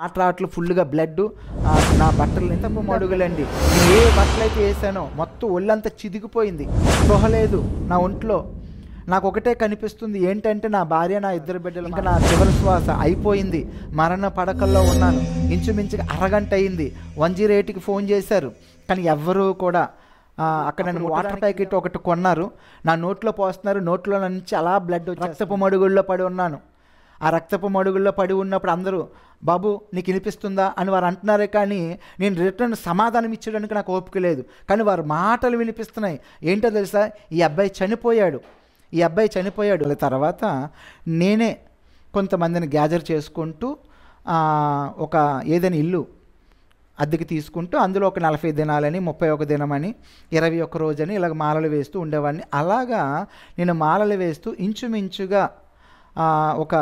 ఆటలు ఫుల్గా బ్లడ్. నా బట్టలు ఎంత మడుగులండి. ఏ బట్టలు అయితే వేసానో మొత్తం ఒళ్ళంతా చిదిగిపోయింది. స్పృహ లేదు నా ఒంట్లో. నాకు ఒకటే కనిపిస్తుంది ఏంటంటే నా భార్య, నా 2 బిడ్డలు. ఇంకా నా చివరి శ్వాస అయిపోయింది. మరణ పడకల్లో ఉన్నాను. ఇంచుమించుగా అరగంట అయింది. 108కి ఫోన్ చేశారు, కానీ ఎవ్వరూ కూడా అక్కడ నన్ను వాటర్ ప్యాకెట్ ఒకటి కొన్నారు, నా నోట్లో పోస్తున్నారు. నోట్లో నుంచి అలా బ్లడ్ రక్తపు మడుగుల్లో పడి ఉన్నాను. ఆ రక్తపు మడుగుల్లో పడి ఉన్నప్పుడు అందరూ బాబు నీకు వినిపిస్తుందా అని వారు అంటున్నారే, కానీ నేను రిటర్న్ సమాధానం ఇచ్చడానికి నాకు ఓపిక లేదు. కానీ వారు మాటలు వినిపిస్తున్నాయి. ఏంటో తెలుసా, ఈ అబ్బాయి చనిపోయాడు. తర్వాత నేనే కొంతమందిని గ్యాదర్ చేసుకుంటూ ఒక ఏదైనా ఇల్లు అద్దెకి తీసుకుంటూ అందులో ఒక 40 దినాలని, 31 దినమని, 21 రోజని ఇలాగ మాలలు వేస్తూ ఉండేవాడిని. అలాగా నేను మాలలు వేస్తూ ఇంచుమించుగా ఒక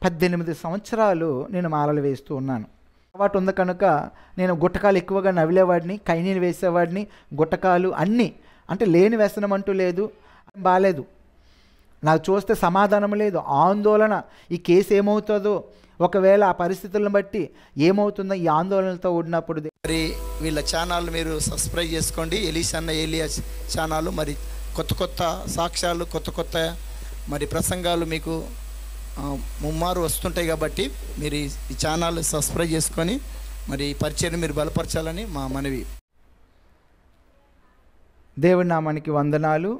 18 సంవత్సరాలు నేను మాలలు వేస్తూ ఉన్నాను. అలవాటు ఉంది కనుక నేను గుట్టకాలు ఎక్కువగా నవిలేవాడిని, కైనీలు వేసేవాడిని. గుట్టకాలు అన్నీ, అంటే లేని వ్యసనం అంటూ లేదు. బాలేదు, నాకు చూస్తే సమాధానం లేదు, ఆందోళన. ఈ కేసు ఏమవుతుందో, ఒకవేళ ఆ పరిస్థితులను బట్టి ఏమవుతుందో ఈ ఆందోళనలతో ఉన్నప్పుడు మరి వీళ్ళ ఛానల్ మీరు సబ్స్క్రైబ్ చేసుకోండి. ఎలీషన్న ఏలియా ఛానల్. మరి కొత్త సాక్ష్యాలు, కొత్త మరి ప్రసంగాలు మీకు ముమ్మారు వస్తుంటాయి కాబట్టి మీరు ఈ ఛానల్ సబ్స్క్రైబ్ చేసుకొని మరి పరిచయం మీరు బలపరచాలని మా మనవి. దేవుడి నామానికి వందనాలు.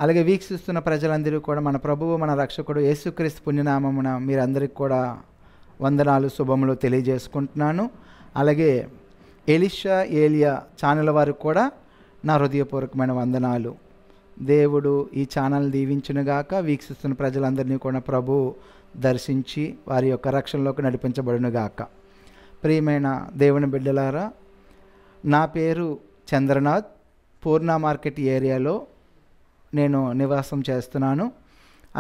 అలాగే వీక్షిస్తున్న ప్రజలందరూ కూడా మన ప్రభువు, మన రక్షకుడు యేసుక్రీస్తు పుణ్యనామమున మీరందరికీ కూడా వందనాలు, శుభములు తెలియజేసుకుంటున్నాను. అలాగే ఎలీషా ఏలియా ఛానల్ వారికి కూడా నా హృదయపూర్వకమైన వందనాలు. దేవుడు ఈ ఛానల్ దీవించునుగాక. వీక్షిస్తున్న ప్రజలందరినీ కూడా ప్రభు దర్శించి వారి యొక్క రక్షణలోకి నడిపించబడునుగాక. ప్రియమైన దేవుని బిడ్డలారా, నా పేరు చంద్రనాథ్. పూర్ణ మార్కెట్ ఏరియాలో నేను నివాసం చేస్తున్నాను.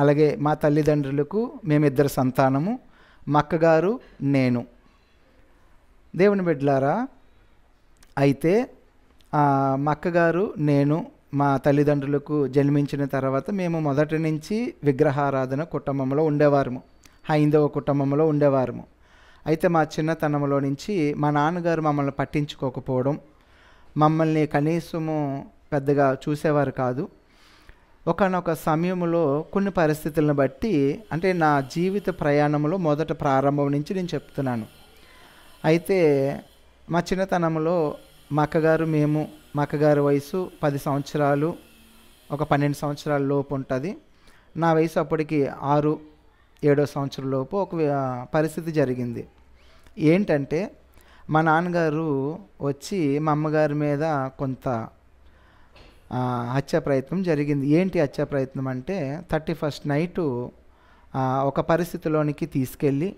అలాగే మా తల్లిదండ్రులకు మేమిద్దరు సంతానము, మా అక్కగారు, నేను. దేవుని బిడ్డలారా, అయితే మా అక్కగారు, నేను మా తల్లిదండ్రులకు జన్మించిన తర్వాత మేము మొదటి నుంచి విగ్రహారాధన కుటుంబంలో ఉండేవారము, హైందవ కుటుంబంలో ఉండేవారము. అయితే మా చిన్నతనంలో నుంచి మా నాన్నగారు మమ్మల్ని పట్టించుకోకపోవడం, మమ్మల్ని కనీసము పెద్దగా చూసేవారు కాదు. ఒకానొక సమయంలో కొన్ని పరిస్థితులను బట్టి, అంటే నా జీవిత ప్రయాణంలో మొదట ప్రారంభం నుంచి నేను చెప్తున్నాను. అయితే మా చిన్నతనంలో మా అక్కగారు, మా అక్కగారి వయసు 10 సంవత్సరాలు, ఒక 12 సంవత్సరాల లోపు ఉంటుంది. నా వయసు అప్పటికి 6-7 సంవత్సరాల లోపు ఒక పరిస్థితి జరిగింది. ఏంటంటే మా నాన్నగారు వచ్చి మా అమ్మగారి మీద కొంత హత్య ప్రయత్నం జరిగింది. ఏంటి హత్య ప్రయత్నం అంటే, 31st నైటు ఒక పరిస్థితిలోనికి తీసుకెళ్ళి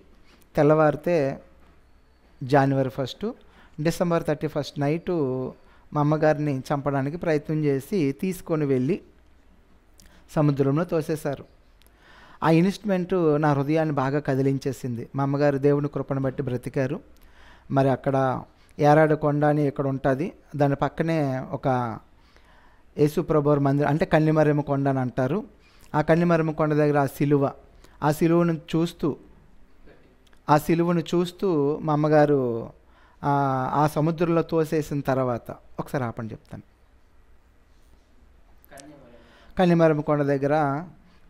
తెల్లవారితే January 1, December 31st నైటు మా అమ్మగారిని చంపడానికి ప్రయత్నం చేసి తీసుకొని వెళ్ళి సముద్రంలో తోసేశారు. ఆ ఇన్స్ట్రుమెంటు నా హృదయాన్ని బాగా కదిలించేసింది. మా అమ్మగారు దేవుని కృపను బట్టి బ్రతికారు. మరి అక్కడ ఏరాడకొండ అని ఇక్కడ ఉంటుంది, దాని పక్కనే ఒక యేసుప్రభువారి మందిరం, అంటే కన్నిమరేమ కొండ అని అంటారు. ఆ కన్నిమరేమ కొండ దగ్గర ఆ సిలువను చూస్తూ మా అమ్మగారు ఆ సముద్రంలో తోసేసిన తర్వాత, ఒకసారి ఆపండి చెప్తాను. కన్నిమరేమ కొండ దగ్గర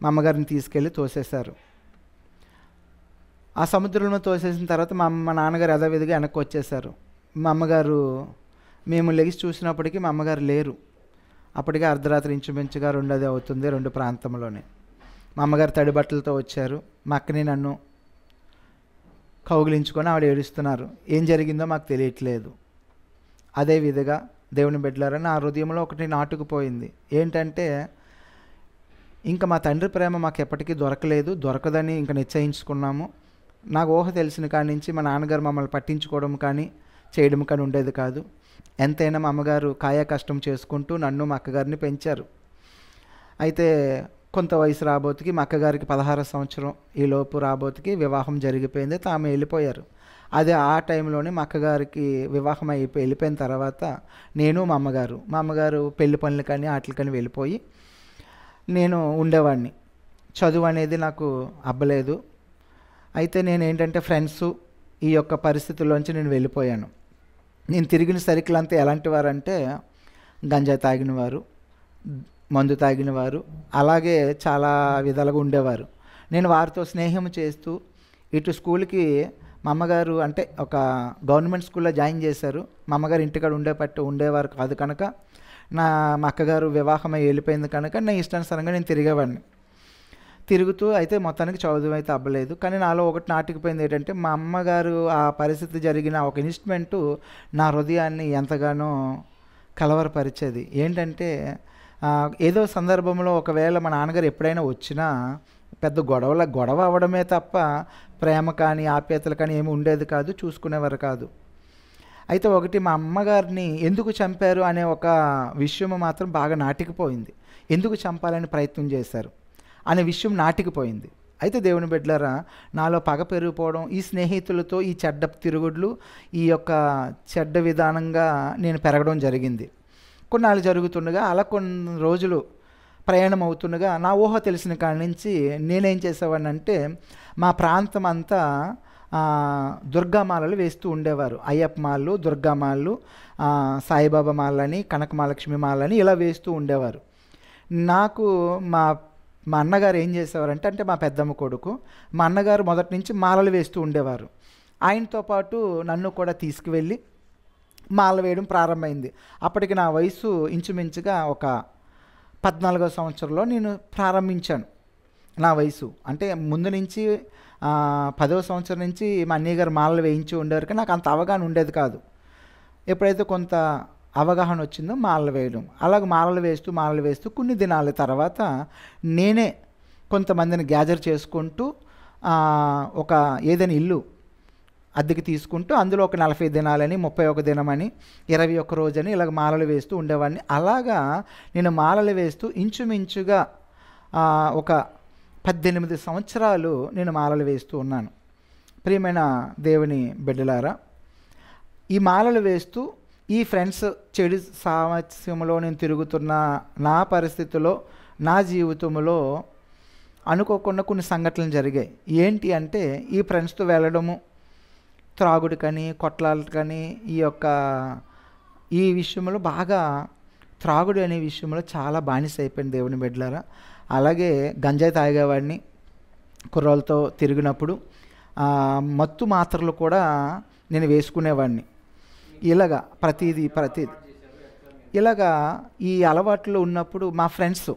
మా అమ్మగారిని తీసుకెళ్ళి తోసేశారు. ఆ సముద్రంలో తోసేసిన తర్వాత మా నాన్నగారు యథావిధిగా వెనక్కి వచ్చేసారు. మా అమ్మగారు, మేము లెగిసి చూసినప్పటికీ మా అమ్మగారు లేరు. అప్పటికే అర్ధరాత్రి ఇంచుమించుగా 2 అవుతుంది, 2 ప్రాంతంలోనే. మా అమ్మగారు తడి బట్టలతో వచ్చారు. మా అక్కని నన్ను కౌగిలించుకొని ఆవిడ ఏడుస్తున్నారు. ఏం జరిగిందో మాకు తెలియట్లేదు. అదేవిధంగా దేవుని బిడ్డలారా, నా హృదయంలో ఒకటి నాటుకుపోయింది. ఏంటంటే, ఇంకా మా తండ్రి ప్రేమ మాకు ఎప్పటికీ దొరకదని ఇంకా నిశ్చయించుకున్నాము. నాకు ఊహ తెలిసిన కాడి నుంచి మా నాన్నగారు మమ్మల్ని పట్టించుకోవడం కానీ చేయడం కానీ ఉండేది కాదు. ఎంతైనా మా అమ్మగారు కాయ కష్టం చేసుకుంటూ నన్ను, మా అక్కగారిని పెంచారు. అయితే కొంత వయసు రాబోతుకి మా అక్కగారికి 16 సంవత్సరం ఈ లోపు రాబోతుకి వివాహం జరిగిపోయింది. తాము వెళ్ళిపోయారు. అదే ఆ టైంలోనే మా అక్కగారికి వివాహం వెళ్ళిపోయిన తర్వాత నేను, మా అమ్మగారు పెళ్లి పనులు కానీ వాటికని వెళ్ళిపోయి నేను ఉండేవాడిని. చదువు అనేది నాకు అబ్బలేదు. అయితే నేను ఏంటంటే ఫ్రెండ్స్ ఈ యొక్క పరిస్థితుల్లోంచి నేను వెళ్ళిపోయాను. నేను తిరిగిన సర్కిల్ ఎలాంటి వారంటే గంజాయి తాగిన వారు, మందు తాగిన వారు, అలాగే చాలా విధాలుగా ఉండేవారు. నేను వారితో స్నేహం చేస్తూ ఇటు స్కూల్కి మా అమ్మగారు అంటే ఒక గవర్నమెంట్ స్కూల్లో జాయిన్ చేశారు. మా అమ్మగారు ఇంటికాడ ఉండేవారు కాదు కనుక మా అక్కగారు వివాహమై వెళ్ళిపోయింది కనుక నా ఇష్టానుసారంగా నేను తిరిగేవాడిని. తిరుగుతూ అయితే మొత్తానికి చదువు అయితే అవ్వలేదు. కానీ నాలో ఒకటి నాటుకుపోయింది ఏంటంటే మా అమ్మగారు ఆ పరిస్థితి జరిగిన ఒక ఇన్సిడెంటు నా హృదయాన్ని ఎంతగానో కలవరపరిచేది. ఏంటంటే ఏదో సందర్భంలో ఒకవేళ మా నాన్నగారు ఎప్పుడైనా వచ్చినా పెద్ద గొడవ అవ్వడమే తప్ప ప్రేమ కానీ ఆప్యాయతలు కానీ ఏమి ఉండేది కాదు, చూసుకునేవారు కాదు. అయితే ఒకటి మా అమ్మగారిని ఎందుకు చంపారు అనే ఒక విషయం మాత్రం బాగా నాటికిపోయింది. ఎందుకు చంపాలని ప్రయత్నం చేశారు అనే విషయం నాటికిపోయింది. అయితే దేవుని బిడ్డలారా, నాలో పగ పెరిగిపోవడం, ఈ స్నేహితులతో ఈ చెడ్డ తిరుగుడులు, ఈ యొక్క చెడ్డ విధానంగా నేను పెరగడం జరిగింది. కొన్నాళ్ళు జరుగుతుండగా అలా కొన్ని రోజులు ప్రయాణం అవుతుండగా నా ఊహ తెలిసిన కాడి నుంచి నేనేం చేసేవాడిని అంటే మా ప్రాంతం అంతా దుర్గామాలలు వేస్తూ ఉండేవారు. అయ్యప్ప మాలలు, దుర్గామాలలు, సాయిబాబా మాలని, కనకమహాలక్ష్మి మాలని ఇలా వేస్తూ ఉండేవారు. నాకు మా అన్నగారు ఏం చేసేవారంటే అంటే మా పెద్దమ్మ కొడుకు, మా అన్నగారు మొదటి నుంచి మాలలు వేస్తూ ఉండేవారు. ఆయనతో పాటు నన్ను కూడా తీసుకువెళ్ళి మాల వేయడం ప్రారంభమైంది. అప్పటికి నా వయసు ఇంచుమించుగా ఒక 14వ సంవత్సరంలో నేను ప్రారంభించాను. నా వయసు అంటే ముందు నుంచి 10వ సంవత్సరం నుంచి మా అన్నయ్య గారు మాలలు వేయించి ఉండేవారు. కానీ నాకు అంత అవగాహన ఉండేది కాదు. ఎప్పుడైతే కొంత అవగాహన వచ్చిందో మాలలు వేయడం, అలాగ మాలలు వేస్తూ కొన్ని దినాల తర్వాత నేనే కొంతమందిని గ్యాదర్ చేసుకుంటూ ఒక ఏదైనా ఇల్లు అద్దెకి తీసుకుంటూ అందులో ఒక 40 దినాలని, 31 దినమని, 21 రోజని ఇలాగ మాలలు వేస్తూ ఉండేవాడిని. అలాగా నేను మాలలు వేస్తూ ఇంచుమించుగా ఒక 18 సంవత్సరాలు నేను మాలలు వేస్తూ ఉన్నాను. ప్రియమైన దేవుని బిడ్డలారా, ఈ మాలలు వేస్తూ ఈ ఫ్రెండ్స్ చెడు సామస్యంలో నేను తిరుగుతున్న నా పరిస్థితిలో, నా జీవితంలో అనుకోకుండా కొన్ని సంఘటనలు జరిగాయి. ఏంటి అంటే ఈ ఫ్రెండ్స్తో వెళ్ళడము, త్రాగుడికని, కొట్లాటకని, ఈ విషయంలో బాగా త్రాగుడు అనే విషయంలో చాలా బానిస అయిపోయింది దేవుని బిడ్డలారా. అలాగే గంజాయి తాగేవాడిని, కుర్రాళ్ళతో తిరిగినప్పుడు మత్తు మాత్రలు కూడా నేను వేసుకునేవాడిని. ఇలాగా ప్రతిదీ ఇలాగా ఈ అలవాట్లు ఉన్నప్పుడు మా ఫ్రెండ్స్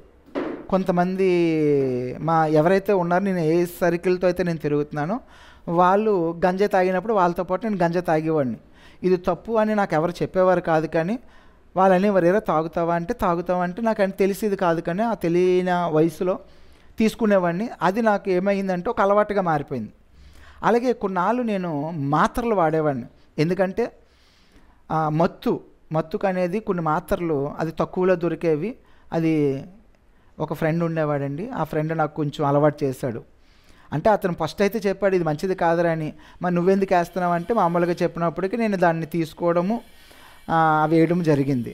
కొంతమంది ఎవరైతే ఉన్నారో, నేను ఏ సర్కిల్తో అయితే నేను తిరుగుతున్నానో వాళ్ళు గంజాయి తాగినప్పుడు వాళ్ళతో పాటు నేను గంజాయి తాగేవాడిని. ఇది తప్పు అని నాకు ఎవరు చెప్పేవారు కాదు. కానీ వాళ్ళు అనేవారు, ఏరా తాగుతావా అంటే నాకు అని తెలిసేది కాదు. కానీ ఆ తెలియని వయసులో తీసుకునేవాడిని. అది నాకు ఏమైందంటే ఒక అలవాటుగా మారిపోయింది. అలాగే కొన్నాళ్ళు నేను మాత్రలు వాడేవాడిని. ఎందుకంటే మత్తుకు అనేది కొన్ని మాత్రలు అది తక్కువలో దొరికేవి. అది ఒక ఫ్రెండ్ ఉండేవాడండి. ఆ ఫ్రెండ్ నాకు కొంచెం అలవాటు చేశాడు. అంటే అతను ఫస్ట్ అయితే చెప్పాడు ఇది మంచిది కాదురా అని. మరి నువ్వెందుకు వేస్తున్నావు అంటే మామూలుగా చెప్పినప్పటికీ నేను దాన్ని తీసుకోవడము వేయడం జరిగింది.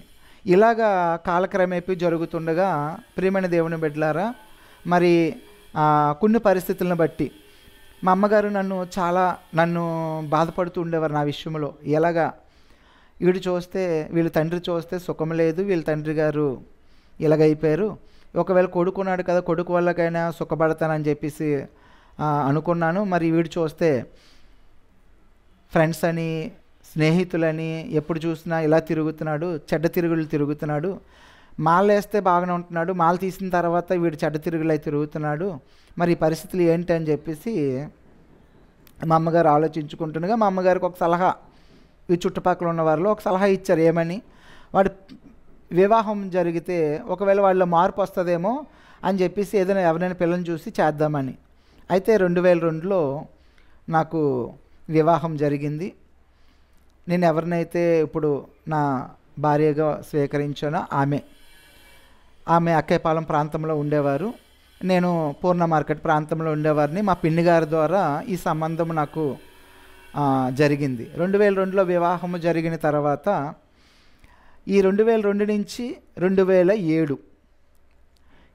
ఇలాగా కాలక్రమేపీ జరుగుతుండగా ప్రియమైన దేవుని బిడ్డలారా, మరి కొన్ని పరిస్థితులను బట్టి మా అమ్మగారు నన్ను బాధపడుతూ ఉండేవారు నా విషయంలో. ఎలాగా వీళ్ళ తండ్రి చూస్తే సుఖం లేదు, వీళ్ళ తండ్రి గారు ఇలాగైపోయారు, ఒకవేళ కొడుకున్నాడు కదా, కొడుకు వల్లకైనా సుఖపడతానని చెప్పేసి అనుకున్నాను. మరి వీడు చూస్తే ఫ్రెండ్స్ అని, స్నేహితులని ఎప్పుడు చూసినా ఇలా తిరుగుతున్నాడు, చెడ్డ తిరుగులు తిరుగుతున్నాడు. మాల వేస్తే బాగానే ఉంటున్నాడు, మాల తీసిన తర్వాత వీడు చెడ్డ తిరుగులు అయి తిరుగుతున్నాడు, మరి ఈ పరిస్థితులు ఏంటి అని చెప్పేసి మా అమ్మగారు ఆలోచించుకుంటుండగా మా అమ్మగారికి ఒక సలహా, ఈ చుట్టుపక్కల ఉన్న వారిలో ఒక సలహా ఇచ్చారు. ఏమని, వాడు వివాహం జరిగితే ఒకవేళ వాళ్ళ మార్పు వస్తుందేమో అని చెప్పేసి ఎవరైనా పిల్లల్ని చూసి చేద్దామని. అయితే 2002లో నాకు వివాహం జరిగింది. నేను ఎవరినైతే ఇప్పుడు నా భార్యగా స్వీకరించానో ఆమె అక్కయ్యపాలెం ప్రాంతంలో ఉండేవారు, నేను పూర్ణ మార్కెట్ ప్రాంతంలో ఉండేవారిని. మా పిన్ని గారి ద్వారా ఈ సంబంధం నాకు జరిగింది. 2002లో వివాహము జరిగిన తర్వాత ఈ 2002 నుంచి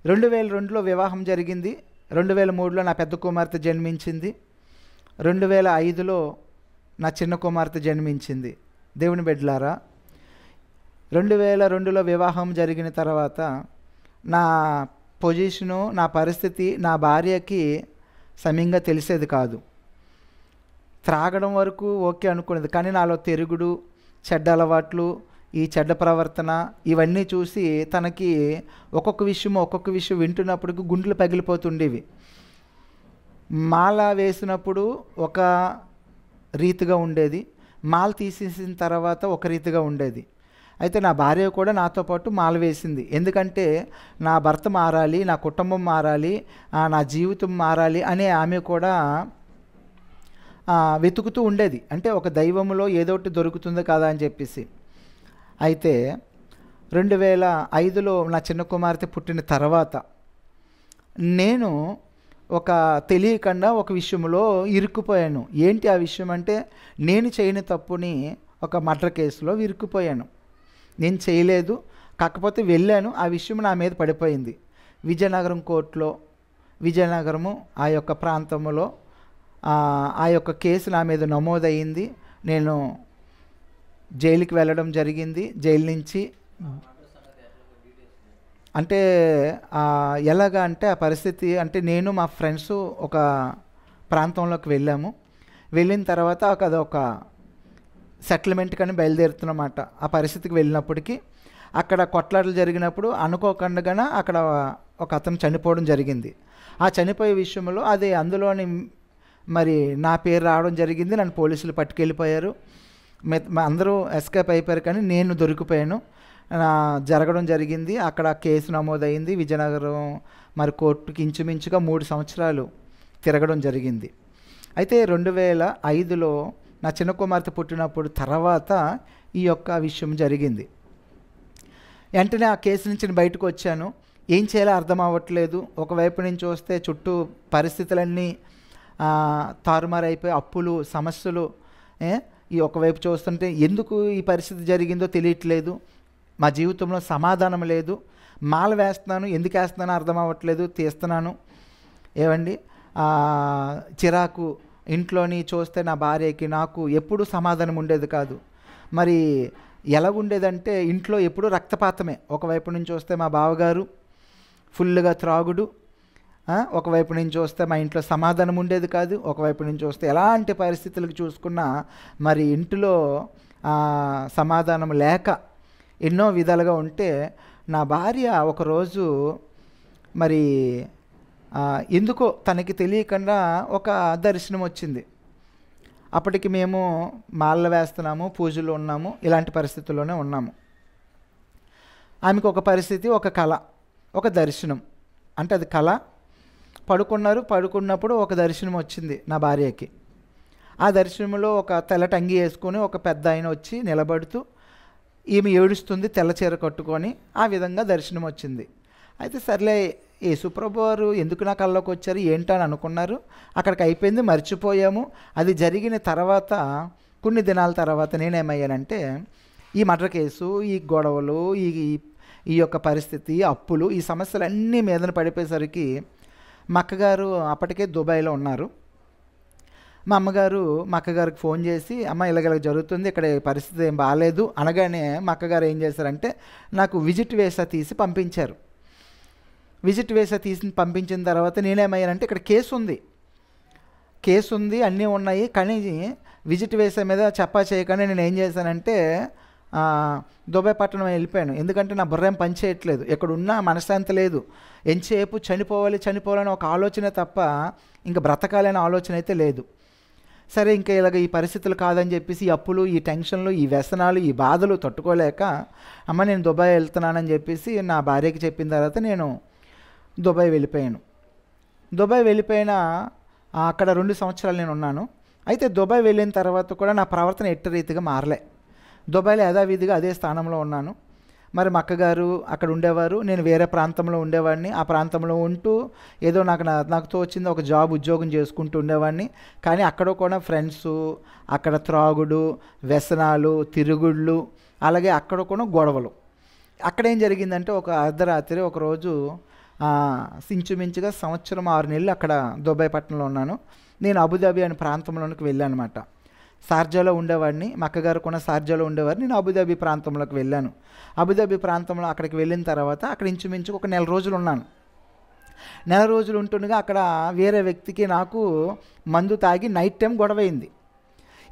2002లో వివాహం జరిగింది. 2003లో నా పెద్ద కుమార్తె జన్మించింది. 2005లో నా చిన్న కుమార్తె జన్మించింది. దేవుని బిడ్డలారా, 2002లో వివాహం జరిగిన తర్వాత నా పొజిషను, నా పరిస్థితి నా భార్యకి సమయంగా తెలిసేది కాదు. త్రాగడం వరకు ఓకే అనుకునేది, కానీ నాలో తిరుగుడు, చెడ్డ అలవాట్లు, ఈ చెడ్డ ప్రవర్తన ఇవన్నీ చూసి తనకి ఒక్కొక్క విషయం వింటున్నప్పటికీ గుండెలు పగిలిపోతుండేవి. మాల వేసినప్పుడు ఒక రీతిగా ఉండేది, మాల తీసేసిన తర్వాత ఒక రీతిగా ఉండేది. అయితే నా భార్య కూడా నాతో పాటు మాల వేసింది. ఎందుకంటే నా భర్త మారాలి, నా కుటుంబం మారాలి, నా జీవితం మారాలి అనే ఆమె కూడా వెతుకుతూ ఉండేది. అంటే ఒక దైవంలో ఏదో ఒకటి దొరుకుతుంది కదా అని చెప్పేసి. అయితే 2005లో నా చిన్న కుమార్తె పుట్టిన తర్వాత నేను తెలియకుండా ఒక విషయంలో ఇరుక్కుపోయాను. ఏంటి ఆ విషయం అంటే, నేను చేయని తప్పుని ఒక మర్డర్ కేసులో ఇరుక్కుపోయాను. నేను చేయలేదు, కాకపోతే వెళ్ళాను, ఆ విషయం నా మీద పడిపోయింది. విజయనగరం కోర్టులో, విజయనగరము ఆ యొక్క ప్రాంతంలో ఆ యొక్క కేసు నా మీద నమోదయ్యింది. నేను జైలుకి వెళ్ళడం జరిగింది. జైలు నుంచి అంటే ఎలాగా అంటే ఆ పరిస్థితి అంటే, నేను మా ఫ్రెండ్స్ ఒక ప్రాంతంలోకి వెళ్ళాము. వెళ్ళిన తర్వాత అదొక సెటిల్మెంట్ కానీ బయలుదేరుతున్నమాట. ఆ పరిస్థితికి వెళ్ళినప్పటికీ అక్కడ కొట్లాటలు జరిగినప్పుడు అనుకోకుండా అక్కడ ఒక అతను చనిపోవడం జరిగింది. ఆ చనిపోయే విషయంలో అందులోని మరి నా పేరు రావడం జరిగింది. నన్ను పోలీసులు పట్టుకెళ్ళిపోయారు. అందరూ ఎస్కేప్ అయిపోయారు, కానీ నేను దొరికిపోయాను. జరగడం జరిగింది. అక్కడ కేసు నమోదైంది. విజయనగరం మరి కోర్టుకి ఇంచుమించుగా 3 సంవత్సరాలు తిరగడం జరిగింది. అయితే 2005లో నా చిన్న కుమార్తె పుట్టినప్పుడు తర్వాత ఈ యొక్క విషయం జరిగింది. వెంటనే ఆ కేసు నుంచి నేను బయటకు వచ్చాను. ఏం చేయాలో అర్థం అవ్వట్లేదు. ఒకవైపు నుంచి చూస్తే చుట్టూ పరిస్థితులన్నీ తారుమారైపోయి, అప్పులు, సమస్యలు. ఈ ఒకవైపు చూస్తుంటే ఎందుకు ఈ పరిస్థితి జరిగిందో తెలియట్లేదు. మా జీవితంలో సమాధానం లేదు. మాల వేస్తున్నాను, ఎందుకు వేస్తున్నానో అర్థం అవ్వట్లేదు, తీస్తున్నాను. ఏవండి, చిరాకు. ఇంట్లోని చూస్తే నా భార్యకి నాకు ఎప్పుడూ సమాధానం ఉండేది కాదు. మరి ఎలాగుండేదంటే, ఇంట్లో ఎప్పుడూ రక్తపాతమే. ఒకవైపు నుంచి చూస్తే మా బావగారు ఫుల్గా త్రాగుడు, ఒకవైపు నుంచి చూస్తే మా ఇంట్లో సమాధానం ఉండేది కాదు. ఒకవైపు నుంచి చూస్తే ఎలాంటి పరిస్థితులకు చూసుకున్నా మరి ఇంటిలో సమాధానం లేక ఎన్నో విధాలుగా ఉంటే, నా భార్య ఒకరోజు మరి ఎందుకో తనకి తెలియకుండా ఒక దర్శనం వచ్చింది. అప్పటికి మేము మాలలు వేస్తున్నాము, పూజలు ఉన్నాము, ఇలాంటి పరిస్థితుల్లోనే ఉన్నాము. ఆమెకు ఒక పరిస్థితి, ఒక కళ, ఒక దర్శనం. అంటే అది కళ. పడుకున్నప్పుడు ఒక దర్శనం వచ్చింది నా భార్యకి. ఆ దర్శనంలో ఒక తెల్లటి అంగి వేసుకొని ఒక పెద్ద ఆయన వచ్చి నిలబడుతూ, ఈమె ఏడుస్తుంది తెల్ల చీర కట్టుకొని, ఆ విధంగా దర్శనం వచ్చింది. అయితే సర్లే, యేసుప్రభు వారు ఎందుకు నా కళ్ళలోకి వచ్చారు ఏంటని అనుకున్నారు. అక్కడికి అయిపోయింది, మర్చిపోయాము. అది జరిగిన తర్వాత కొన్ని దినాల తర్వాత నేనేమయ్యానంటే, ఈ మర్డర్ కేసు, ఈ గొడవలు, ఈ యొక్క పరిస్థితి, అప్పులు, ఈ సమస్యలన్నీ మీదన పడిపోయేసరికి మా అక్కగారు అప్పటికే దుబాయ్లో ఉన్నారు. మా అక్కగారికి ఫోన్ చేసి, అమ్మ ఇలాగ జరుగుతుంది, ఇక్కడ పరిస్థితి ఏం బాగాలేదు అనగానే మా అక్కగారు ఏం చేశారంటే, నాకు విజిట్ వీసా తీసి పంపించారు. విజిట్ వీసా తీసి పంపించిన తర్వాత నేనేమయ్యానంటే, ఇక్కడ కేసు ఉంది, అన్నీ ఉన్నాయి, కానీ విజిట్ వీసా మీద చెప్పా చేయగానే నేను ఏం చేశానంటే దుబాయ్ పట్టణం వెళ్ళిపోయాను. ఎందుకంటే నా బుర్ర ఏం పని చేయట్లేదు, ఎక్కడున్నా మనశ్శాంతి లేదు. ఎంతసేపు చనిపోవాలని ఒక ఆలోచన తప్ప ఇంకా బ్రతకాలనే ఆలోచన అయితే లేదు. సరే, ఇంకా ఇలాగ ఈ పరిస్థితులు కాదని చెప్పేసి ఈ అప్పులు, ఈ టెన్షన్లు, ఈ వ్యసనాలు, ఈ బాధలు తట్టుకోలేక, అమ్మ నేను దుబాయ్ వెళ్తున్నానని చెప్పేసి నా భార్యకి చెప్పిన తర్వాత నేను దుబాయ్ వెళ్ళిపోయాను. అక్కడ 2 సంవత్సరాలు నేను ఉన్నాను. అయితే దుబాయ్ వెళ్ళిన తర్వాత కూడా నా ప్రవర్తన ఎట్టి రీతిగా మారలే. దుబాయ్లో యథావిధిగా అదే స్థానంలో ఉన్నాను. మరి మా అక్కగారు అక్కడ ఉండేవారు, నేను వేరే ప్రాంతంలో ఉండేవాడిని. ఆ ప్రాంతంలో ఉంటూ ఏదో నాకు తోచింది ఒక ఉద్యోగం చేసుకుంటూ ఉండేవాడిని. కానీ అక్కడ కూడా ఫ్రెండ్సు, అక్కడ త్రాగుడు, వ్యసనాలు, తిరుగుళ్ళు, అలాగే అక్కడ కూడా గొడవలు. అక్కడ ఏం జరిగిందంటే, ఒక అర్ధరాత్రి ఒకరోజు ఇంచుమించుగా 1 సంవత్సరం 6 నెలలు అక్కడ దుబాయ్ పట్టణంలో ఉన్నాను. నేను అబుదాబి అనే ప్రాంతంలోనికి వెళ్ళాను అనమాట. షార్జాలో ఉండేవాడిని, మా అక్కగారు కూడా షార్జాలో ఉండేవారు. నేను అబుదాబి ప్రాంతంలోకి వెళ్ళాను. అబుదాబి ప్రాంతంలో అక్కడికి వెళ్ళిన తర్వాత అక్కడ ఇంచుమించు ఒక నెల రోజులు ఉన్నాను. నెల రోజులు ఉంటుండగా అక్కడ వేరే వ్యక్తికి నాకు మందు తాగి నైట్ టైం గొడవ అయింది.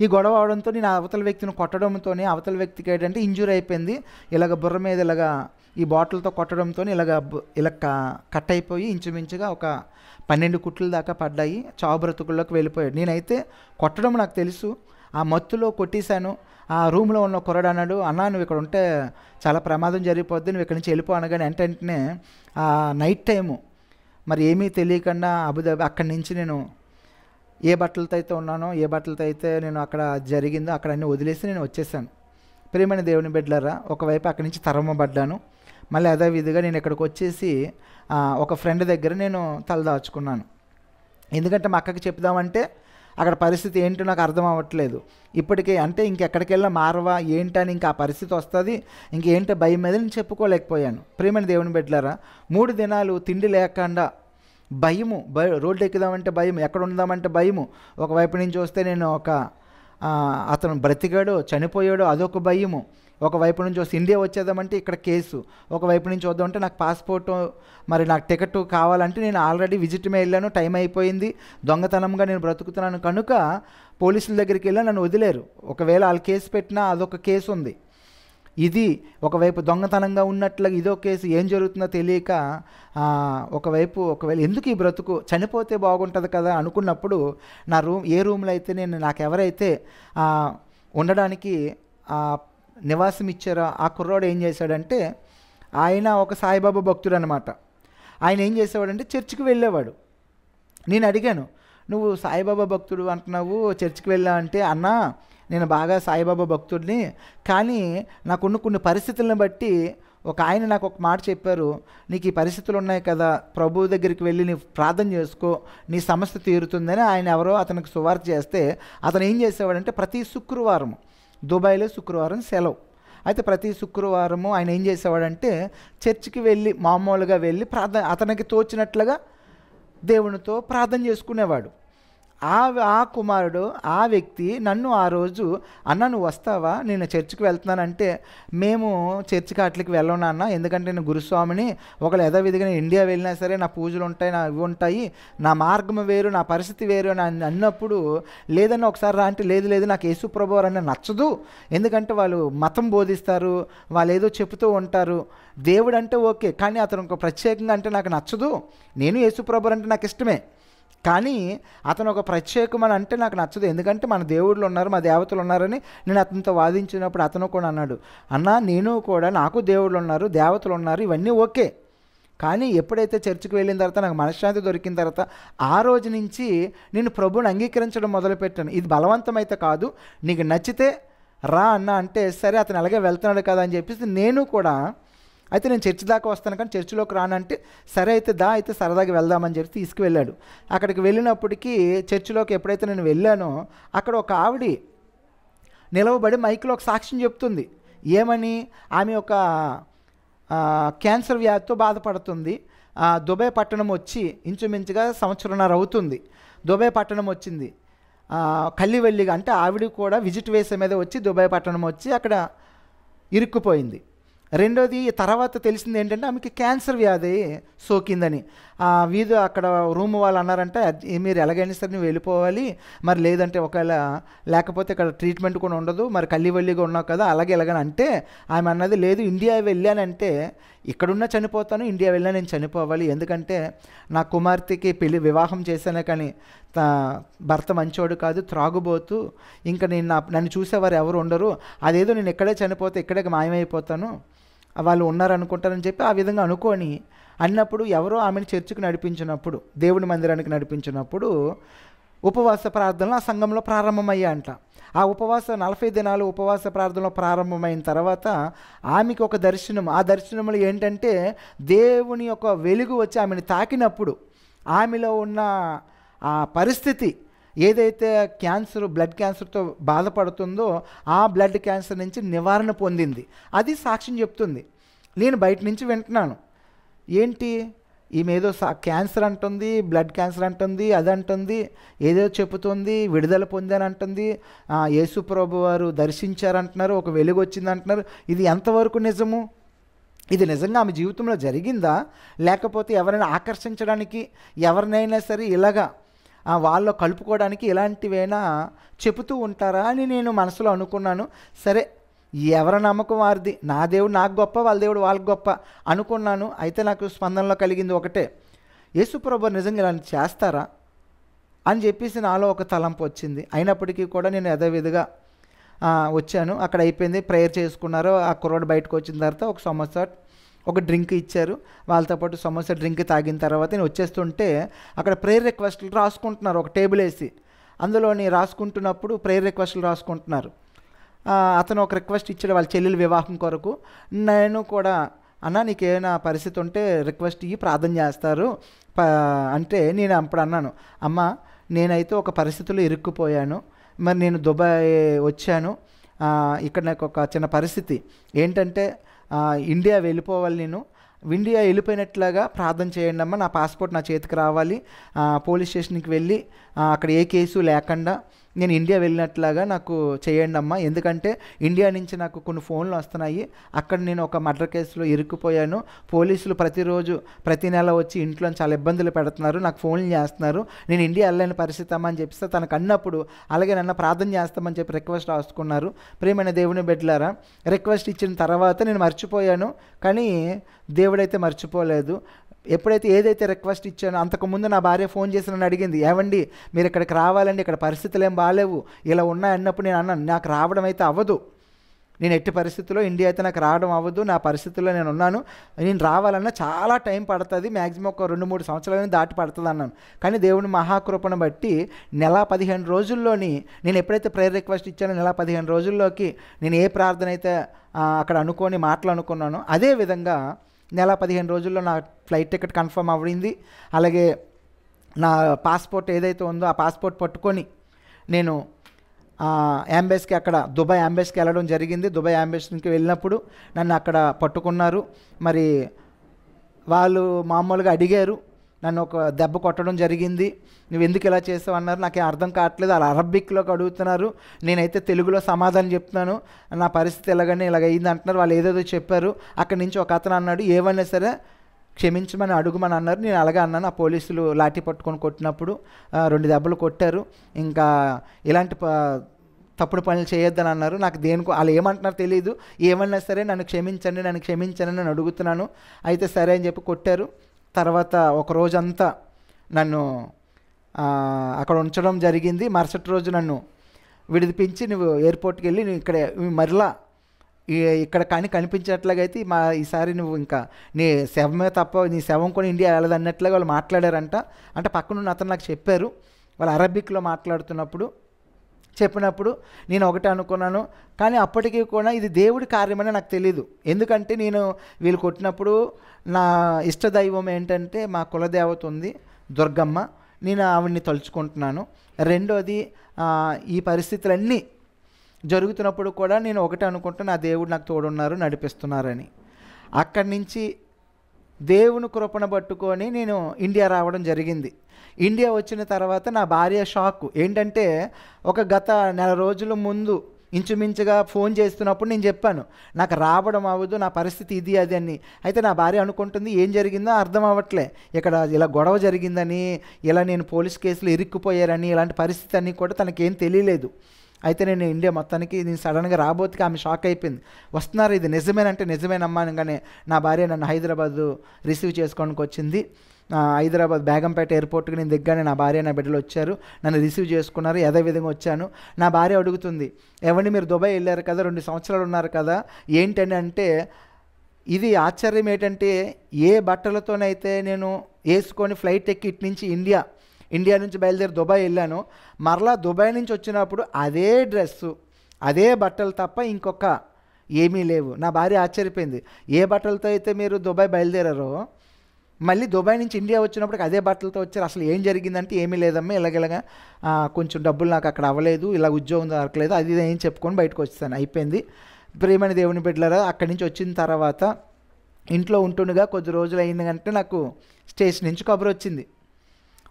ఈ గొడవ అవడంతో నేను అవతల వ్యక్తిని కొట్టడంతోనే అవతల వ్యక్తికి ఏంటంటే ఇంజూరీ అయిపోయింది. ఇలాగ బుర్ర మీద ఇలాగ ఈ బాటిల్తో కొట్టడంతో ఇలా కట్ అయిపోయి ఇంచుమించుగా ఒక 12 కుట్లు దాకా పడ్డాయి. చావు బ్రతుకుల్లోకి వెళ్ళిపోయాడు. నేనైతే కొట్టడం నాకు తెలుసు, ఆ మత్తులో కొట్టేశాను. ఆ రూమ్లో ఉన్న కుర్రాడు అన్నాడు, అన్నా నువ్వు ఇక్కడ ఉంటే చాలా ప్రమాదం జరిగిపోద్ది, నువ్వు ఇక్కడి నుంచి వెళ్ళిపో అనగానే వెంటనే ఆ నైట్ టైము మరి ఏమీ తెలియకుండా అబుదాబి అక్కడి నుంచి నేను ఏ బట్టలతో అయితే ఉన్నానో, ఏ బట్టలతో అయితే నేను అక్కడ జరిగిందో అక్కడ అన్నీ వదిలేసి నేను వచ్చేసాను. ప్రియమైన దేవుని బిడ్డలారా, ఒకవైపు అక్కడి నుంచి తరమబడ్డాను. మళ్ళీ అదే విధిగా నేను ఇక్కడికి వచ్చేసి ఒక ఫ్రెండ్ దగ్గర నేను తలదాచుకున్నాను. ఎందుకంటే మా అక్కకి చెప్దామంటే అక్కడ పరిస్థితి ఏంటో నాకు అర్థం అవ్వట్లేదు. ఇప్పటికే అంటే ఇంకెక్కడికి వెళ్ళినా మారవా ఏంటని ఇంకా ఆ పరిస్థితి వస్తుంది, ఇంకేంటో భయం మీద నేను చెప్పుకోలేకపోయాను. ప్రియమైన దేవుని బిడ్డలారా, 3 దినాలు తిండి లేకుండా భయము, రోడ్డు ఎక్కుదామంటే భయం, ఎక్కడ ఉందామంటే భయము. ఒకవైపు నుంచి వస్తే నేను అతను బ్రతికాడో చనిపోయాడో అదొక భయము. ఒకవైపు నుంచి వస్తే ఇండియా వచ్చేద్దామంటే ఇక్కడ కేసు, ఒకవైపు నుంచి వద్దామంటే నాకు పాస్పోర్టు మరి నాకు టికెట్ కావాలంటే నేను ఆల్రెడీ విజిట్ మీద వెళ్ళాను, టైం అయిపోయింది, దొంగతనంగా నేను బ్రతుకుతున్నాను కనుక పోలీసుల దగ్గరికి వెళ్ళి నన్ను వదిలేరు. ఒకవేళ వాళ్ళు కేసు పెట్టినా అదొక కేసు ఉంది. ఇది ఒకవైపు దొంగతనంగా ఉన్నట్లుగా ఇదో కేసు, ఏం జరుగుతుందో తెలియక ఒకవేళ ఎందుకు ఈ బ్రతుకు, చనిపోతే బాగుంటుంది కదా అనుకున్నప్పుడు నా ఏ రూమ్లో అయితే నాకు ఎవరైతే ఉండడానికి నివాసం ఇచ్చారో ఆ కుర్రాడు ఏం చేశాడంటే, ఆయన ఒక సాయిబాబా భక్తుడు అనమాట. ఆయన ఏం చేసేవాడంటే చర్చికి వెళ్ళేవాడు. నేను అడిగాను, నువ్వు సాయిబాబా భక్తుడు అంటున్నావు, చర్చికి వెళ్ళా అంటే, అన్నా నేను బాగా సాయిబాబా భక్తుడిని, కానీ నాకున్న కొన్ని పరిస్థితులను బట్టి ఆయన నాకు ఒక మాట చెప్పారు, నీకు ఈ పరిస్థితులు ఉన్నాయి కదా, ప్రభువు దగ్గరికి వెళ్ళి నీ ప్రార్థన చేసుకో, నీ సమస్య తీరుతుందని ఆయన ఎవరో అతనికి సువార్త చేస్తే అతను ఏం చేసేవాడంటే ప్రతి శుక్రవారం, దుబాయ్లో శుక్రవారం సెలవు అయితే ప్రతి శుక్రవారము ఆయన ఏం చేసేవాడంటే చర్చికి వెళ్ళి మామూలుగా వెళ్ళి అతనికి తోచినట్లుగా దేవునితో ప్రార్థన చేసుకునేవాడు. ఆ కుమారుడు ఆ వ్యక్తి నన్ను ఆ రోజు, అన్న నువ్వు వస్తావా, నేను చర్చికి వెళ్తున్నానంటే, మేము చర్చికి అట్లకి వెళ్ళను నాన్న, ఎందుకంటే నేను గురుస్వామిని, ఒకవేళ యథావిధిగా నేను ఇండియా వెళ్ళినా సరే నా పూజలు ఉంటాయి, నా ఇవి ఉంటాయి, నా మార్గం వేరు, నా పరిస్థితి వేరు అని అన్నప్పుడు, లేదన్నా ఒకసారి రా అంటే, లేదు నాకు యేసు ప్రభువారు అన్న నచ్చదు, ఎందుకంటే వాళ్ళు మతం బోధిస్తారు, వాళ్ళు ఏదో చెప్తూ ఉంటారు, దేవుడు అంటే ఓకే, కానీ అతను ఒక ప్రత్యేకంగా అంటే నాకు నచ్చదు, నేను యేసు ప్రభువారు అంటే నాకు ఇష్టమే, కానీ అతను ఒక ప్రత్యేకమని అంటే నాకు నచ్చదు, ఎందుకంటే మన దేవుళ్ళు ఉన్నారు, మా దేవతలు ఉన్నారని నేను అతనితో వాదించినప్పుడు అతను కూడా అన్నాడు, అన్నా నేను కూడా, నాకు దేవుళ్ళు ఉన్నారు, దేవతలు ఉన్నారు, ఇవన్నీ ఓకే, కానీ ఎప్పుడైతే చర్చికి వెళ్ళిన తర్వాత నాకు మనశ్శాంతి దొరికిన తర్వాత ఆ రోజు నుంచి నేను ప్రభువుని అంగీకరించడం మొదలుపెట్టాను. ఇది బలవంతమైతే కాదు, నీకు నచ్చితే రా అన్న అంటే, సరే అతను అలాగే వెళ్తున్నాడు కదా అని చెప్పేసి నేను కూడా, అయితే నేను చర్చి దాకా వస్తాను కానీ చర్చిలోకి రానంటే, సరే అయితే సరదాగా వెళ్దామని చెప్పి తీసుకువెళ్ళాడు. అక్కడికి వెళ్ళినప్పటికీ చర్చిలోకి ఎప్పుడైతే నేను వెళ్ళానో అక్కడ ఒక ఆవిడ నిలవబడి మైక్లో ఒక సాక్ష్యం చెప్తుంది. ఏమని? ఆమె ఒక క్యాన్సర్ వ్యాధితో బాధపడుతుంది. దుబాయ్ పట్టణం వచ్చి ఇంచుమించుగా 1.5 సంవత్సరం అవుతుంది. దుబాయ్ పట్టణం వచ్చింది కల్లివెల్లిగా, అంటే ఆవిడ కూడా విజిట్ వేసే మీద వచ్చి దుబాయ్ పట్టణం వచ్చి అక్కడ ఇరుక్కుపోయింది. రెండోది తర్వాత తెలిసింది ఏంటంటే ఆమెకి క్యాన్సర్ వ్యాధి సోకిందని. వీధి అక్కడ రూమ్ వాళ్ళు అన్నారంటే, మీరు ఎలాగైనా సరే నువ్వు వెళ్ళిపోవాలి, మరి లేదంటే ఒకవేళ లేకపోతే ఇక్కడ ట్రీట్మెంట్ కూడా ఉండదు, మరి కల్లివల్లిగా ఉన్నావు కదా అలాగే ఎలాగని అంటే, ఆమె అన్నది లేదు, ఇండియా వెళ్ళానంటే ఇక్కడున్నా చనిపోతాను, ఇండియా వెళ్ళినా నేను చనిపోవాలి, ఎందుకంటే నా కుమార్తెకి వివాహం చేశానే కానీ భర్త మంచోడు కాదు, త్రాగుబోతూ, ఇంకా నన్ను చూసేవారు ఎవరు ఉండరు, అదేదో నేను ఇక్కడే చనిపోతే ఇక్కడే మాయమైపోతాను, వాళ్ళు ఉన్నారనుకుంటారని చెప్పి ఆ విధంగా అనుకొని అన్నప్పుడు ఎవరో ఆమెను చర్చికి నడిపించినప్పుడు, దేవుని మందిరానికి నడిపించినప్పుడు ఉపవాస ప్రార్థనలు ఆ సంఘంలో ప్రారంభమయ్యాయంట. ఆ 40 దినాలు ఉపవాస ప్రార్థనలో ప్రారంభమైన తర్వాత ఆమెకి ఒక దర్శనం, ఆ దర్శనంలో ఏంటంటే దేవుని యొక్క వెలుగు వచ్చి ఆమెను తాకినప్పుడు ఆమెలో ఉన్న ఆ పరిస్థితి ఏదైతే బ్లడ్ క్యాన్సర్తో బాధపడుతుందో ఆ బ్లడ్ క్యాన్సర్ నుంచి నివారణ పొందింది. అది సాక్ష్యం చెప్తుంది. నేను బయట నుంచి వింటున్నాను, ఏంటి ఈమె ఏదో క్యాన్సర్ అంటుంది, బ్లడ్ క్యాన్సర్ అంటుంది, అది అంటుంది, ఏదో చెబుతుంది, విడుదల పొందాను అంటుంది, యేసు ప్రభు వారు దర్శించారంటున్నారు, ఒక వెలుగు వచ్చింది అంటున్నారు. ఇది ఎంతవరకు నిజము? ఇది నిజంగా ఆమె జీవితంలో జరిగిందా, లేకపోతే ఎవరైనా ఆకర్షించడానికి, ఎవరినైనా సరే ఇలాగా వాళ్ళలో కలుపుకోవడానికి ఇలాంటివైనా చెబుతూ ఉంటారా అని నేను మనసులో అనుకున్నాను. సరే, ఎవరి నమ్మకం వారిది, నా దేవుడు నాకు గొప్ప, వాళ్ళ దేవుడు వాళ్ళకి గొప్ప అనుకున్నాను. అయితే నాకు స్పందనలో కలిగింది ఒకటే, యేసుప్రభు నిజంగా ఇలా చేస్తారా అని చెప్పేసి నాలో ఒక తలంపు వచ్చింది. అయినప్పటికీ కూడా నేను యథావిధిగా వచ్చాను. అక్కడ అయిపోయింది, ప్రేయర్ చేసుకున్నారు. ఆ కుర్రోడు బయటకు వచ్చిన తర్వాత ఒక సమోసా, ఒక డ్రింక్ ఇచ్చారు. వాళ్ళతో పాటు సమోసా డ్రింక్ తాగిన తర్వాత నేను వచ్చేస్తుంటే అక్కడ ప్రేయర్ రిక్వెస్ట్లు రాసుకుంటున్నారు, ఒక టేబుల్ వేసి. అందులోని రాసుకుంటున్నప్పుడు ప్రేయర్ రిక్వెస్ట్లు రాసుకుంటున్నారు. అతను ఒక రిక్వెస్ట్ ఇచ్చాడు వాళ్ళ చెల్లెలు వివాహం కొరకు. నేను కూడా, అన్న నీకేమైనా పరిస్థితి ఉంటే రిక్వెస్ట్ ఇయ్యి, ప్రార్థన చేస్తారు అంటే నేను అప్పుడు అన్నాను, అమ్మ నేనైతే ఒక పరిస్థితిలో ఇరుక్కుపోయాను, మరి నేను దుబాయ్ వచ్చాను, ఇక్కడ నాకు ఒక చిన్న పరిస్థితి ఏంటంటే ఇండియా వెళ్ళిపోవాలి, నేను ఇండియా వెళ్ళిపోయినట్లాగా ప్రార్థన చేయండి అమ్మ, నా పాస్పోర్ట్ నా చేతికి రావాలి, పోలీస్ స్టేషన్కి వెళ్ళి అక్కడ ఏ కేసు లేకుండా నేను ఇండియా వెళ్ళినట్లాగా నాకు చేయండి అమ్మ, ఎందుకంటే ఇండియా నుంచి నాకు కొన్ని ఫోన్లు వస్తున్నాయి, అక్కడ నేను ఒక మర్డర్ కేసులో ఇరుక్కుపోయాను, పోలీసులు ప్రతిరోజు ప్రతి నెల వచ్చి ఇంట్లో చాలా ఇబ్బందులు పెడుతున్నారు, నాకు ఫోన్లు చేస్తున్నారు, నేను ఇండియా వెళ్ళలేని పరిస్థితి అమ్మ అని చెప్పిస్తే తనకు అన్నప్పుడు అలాగే నన్ను ప్రార్థన చేస్తామని చెప్పి రిక్వెస్ట్ రాసుకున్నారు. ప్రియమైన దేవుని బిడ్డలారా, రిక్వెస్ట్ ఇచ్చిన తర్వాత నేను మర్చిపోయాను, కానీ దేవుడైతే మర్చిపోలేదు. ఎప్పుడైతే ఏదైతే రిక్వెస్ట్ ఇచ్చానో అంతకుముందు నా భార్య ఫోన్ చేసి నన్ను అడిగింది, ఏవండి మీరు ఇక్కడికి రావాలండి, ఇక్కడ పరిస్థితులు ఏం బాగాలేవు, ఇలా ఉన్నాయన్నప్పుడు నేను అన్నాను, నాకు రావడం అయితే అవ్వదు, నేను ఎట్టి పరిస్థితుల్లో ఇండియా అయితే నాకు రావడం అవ్వదు, నా పరిస్థితుల్లో నేను ఉన్నాను, నేను రావాలన్నా చాలా టైం పడుతుంది, మ్యాక్సిమం ఒక 2-3 సంవత్సరాలని దాటి పడుతుంది అన్నాను. కానీ దేవుని మహాకృపను బట్టి నెల 15 రోజుల్లోని నేను ఎప్పుడైతే ప్రేయర్ రిక్వెస్ట్ ఇచ్చానో నెల 15 రోజుల్లోకి నేను ఏ ప్రార్థన అయితే అక్కడ అనుకొని మాటలు అనుకున్నానో అదేవిధంగా నెల 15 రోజుల్లో నా ఫ్లైట్ టికెట్ కన్ఫర్మ్ అవ్వింది. అలాగే నా పాస్పోర్ట్ ఏదైతే ఉందో ఆ పాస్పోర్ట్ పట్టుకొని నేను యాంబెస్కి, అక్కడ దుబాయ్ యాంబెస్కి వెళ్ళడం జరిగింది. దుబాయ్ యాంబెస్కి వెళ్ళినప్పుడు నన్ను అక్కడ పట్టుకున్నారు. మరి వాళ్ళు మామూలుగా అడిగారు, నన్ను ఒక దెబ్బ కొట్టడం జరిగింది, నువ్వు ఎందుకు ఇలా చేసావు అన్నారు. నాకేం అర్థం కావట్లేదు, అలా అరబిక్లోకి అడుగుతున్నారు, నేనైతే తెలుగులో సమాధానం చెప్తున్నాను, నా పరిస్థితి ఎలాగని ఇలాగ అయింది అంటున్నారు. వాళ్ళు ఏదేదో చెప్పారు. అక్కడి నుంచి ఒక అతను అన్నాడు, ఏమన్నా సరే క్షమించమని అడుగుమని అన్నారు. నేను అలాగే అన్నాను. ఆ పోలీసులు లాఠీ పట్టుకొని కొట్టినప్పుడు 2 దెబ్బలు కొట్టారు. ఇంకా ఇలాంటి తప్పుడు పనులు చేయొద్దని అన్నారు. నాకు దేనికో వాళ్ళు ఏమంటున్నారో తెలియదు, ఏమన్నా సరే నన్ను క్షమించండి, నన్ను క్షమించండి నేను అడుగుతున్నాను. అయితే సరే అని చెప్పి కొట్టారు. తర్వాత ఒక రోజంతా నన్ను అక్కడ ఉంచడం జరిగింది. మరుసటి రోజు నన్ను విడిపించి, నువ్వు ఎయిర్పోర్ట్కి వెళ్ళి నువ్వు ఇక్కడ మరలా ఇక్కడ కానీ కనిపించేట్లాగైతే ఈసారి నువ్వు ఇంకా నీ శవమే తప్ప నీ శవం కూడా ఇండియా వెళ్ళదన్నట్లుగా వాళ్ళు మాట్లాడారంట. అంటే పక్కనున్న అతను నాకు చెప్పారు. వాళ్ళు అరబిక్లో మాట్లాడుతున్నప్పుడు చెప్పినప్పుడు నేను ఒకటే అనుకున్నాను, కానీ అప్పటికీ కూడా ఇది దేవుడి కార్యమని నాకు తెలీదు. ఎందుకంటే నేను వీళ్ళు కొట్టినప్పుడు నా ఇష్టదైవం ఏంటంటే మా కులదేవత ఉంది దుర్గమ్మ, నేను ఆవిడ్ని తలుచుకుంటున్నాను. రెండోది ఈ పరిస్థితులన్నీ జరుగుతున్నప్పుడు కూడా నేను ఒకటే అనుకుంటున్నా, నా దేవుడు నాకు తోడున్నారు, నడిపిస్తున్నారని. అక్కడి నుంచి దేవుని కృపను పట్టుకొని నేను ఇండియా రావడం జరిగింది. ఇండియా వచ్చిన తర్వాత నా భార్య షాక్ ఏంటంటే, ఒక గత నెల రోజుల ముందు ఇంచుమించుగా ఫోన్ చేస్తున్నప్పుడు నేను చెప్పాను, నాకు రావడం అవ్వదు, నా పరిస్థితి ఇది అది అని. అయితే నా భార్య అనుకుంటుంది, ఏం జరిగిందో అర్థం అవ్వట్లే, ఇక్కడ ఇలా గొడవ జరిగిందని, ఇలా నేను పోలీస్ కేసులు ఇరుక్కుపోయారని, ఇలాంటి పరిస్థితి అన్నీ కూడా తనకేం తెలియలేదు. అయితే నేను ఇండియా మొత్తానికి నేను సడన్గా రాబోతుకి ఆమె షాక్ అయిపోయింది. వస్తున్నారు, ఇది నిజమేనంటే నిజమేనమ్మా అనగానే నా భార్య నన్ను హైదరాబాద్ రిసీవ్ చేసుకోవడానికి వచ్చింది. హైదరాబాద్ బేగంపేట ఎయిర్పోర్ట్కి నేను దిగ్గానే నా భార్య నా బిడ్డలు వచ్చారు, నన్ను రిసీవ్ చేసుకున్నారు. యథావిధంగా వచ్చాను. నా భార్య అడుగుతుంది, ఏమండి మీరు దుబాయ్ వెళ్ళారు కదా, 2 సంవత్సరాలు ఉన్నారు కదా, ఏంటని అంటే, ఇది ఆశ్చర్యం ఏంటంటే, ఏ బట్టలతోనైతే నేను వేసుకొని ఫ్లైట్ ఎక్కి ఇటు నుంచి ఇండియా నుంచి బయలుదేరి దుబాయ్ వెళ్ళాను, మరలా దుబాయ్ నుంచి వచ్చినప్పుడు అదే డ్రెస్సు అదే బట్టలు తప్ప ఇంకొక ఏమీ లేవు. నా భార్య ఆశ్చర్యపోయింది, ఏ బట్టలతో అయితే మీరు దుబాయ్ బయలుదేరారో మళ్ళీ దుబాయ్ నుంచి ఇండియా వచ్చినప్పుడు అదే బట్టలతో వచ్చారు, అసలు ఏం జరిగిందంటే ఏమీ లేదమ్మా, ఇలాగ కొంచెం డబ్బులు నాకు అక్కడ అవ్వలేదు, ఇలా ఉద్యోగం దొరకలేదు, అది ఏం చెప్పుకొని బయటకు వచ్చాను. అయిపోయింది. ప్రియమైన దేవుని బిడ్డలారా, అక్కడి నుంచి వచ్చిన తర్వాత ఇంట్లో ఉంటుండగా కొద్ది రోజులు అయిందంటే నాకు స్టేషన్ నుంచి కబురు వచ్చింది,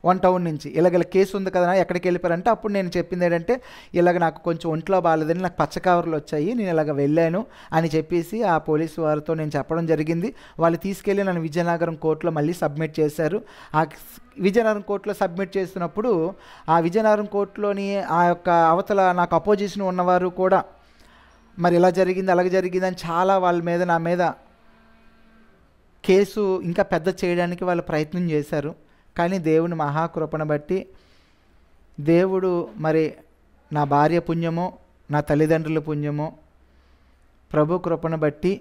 1 టౌన్ నుంచి. ఇలాగ కేసు ఉంది కదా, ఎక్కడికి వెళ్ళిపోయారంటే అప్పుడు నేను చెప్పింది ఏంటంటే ఇలాగ నాకు కొంచెం ఒంట్లో బాగాలేదని నాకు పచ్చ కవర్లు వచ్చాయి, నేను ఇలాగ వెళ్ళాను అని చెప్పేసి ఆ పోలీసు వారితో నేను చెప్పడం జరిగింది. వాళ్ళు తీసుకెళ్ళి నన్ను విజయనగరం కోర్టులో మళ్ళీ సబ్మిట్ చేశారు. ఆ విజయనగరం కోర్టులో సబ్మిట్ చేస్తున్నప్పుడు ఆ విజయనగరం కోర్టులోని ఆ యొక్క అవతల నాకు అపోజిషన్ ఉన్నవారు కూడా మరి ఇలా జరిగింది అలాగే జరిగింది అని చాలా వాళ్ళ మీద నా మీద కేసు ఇంకా పెద్ద చేయడానికి వాళ్ళు ప్రయత్నం చేశారు. కానీ దేవుని మహాకృపను బట్టి దేవుడు మరి నా భార్య పుణ్యమో నా తల్లిదండ్రుల పుణ్యమో ప్రభు కృపను బట్టి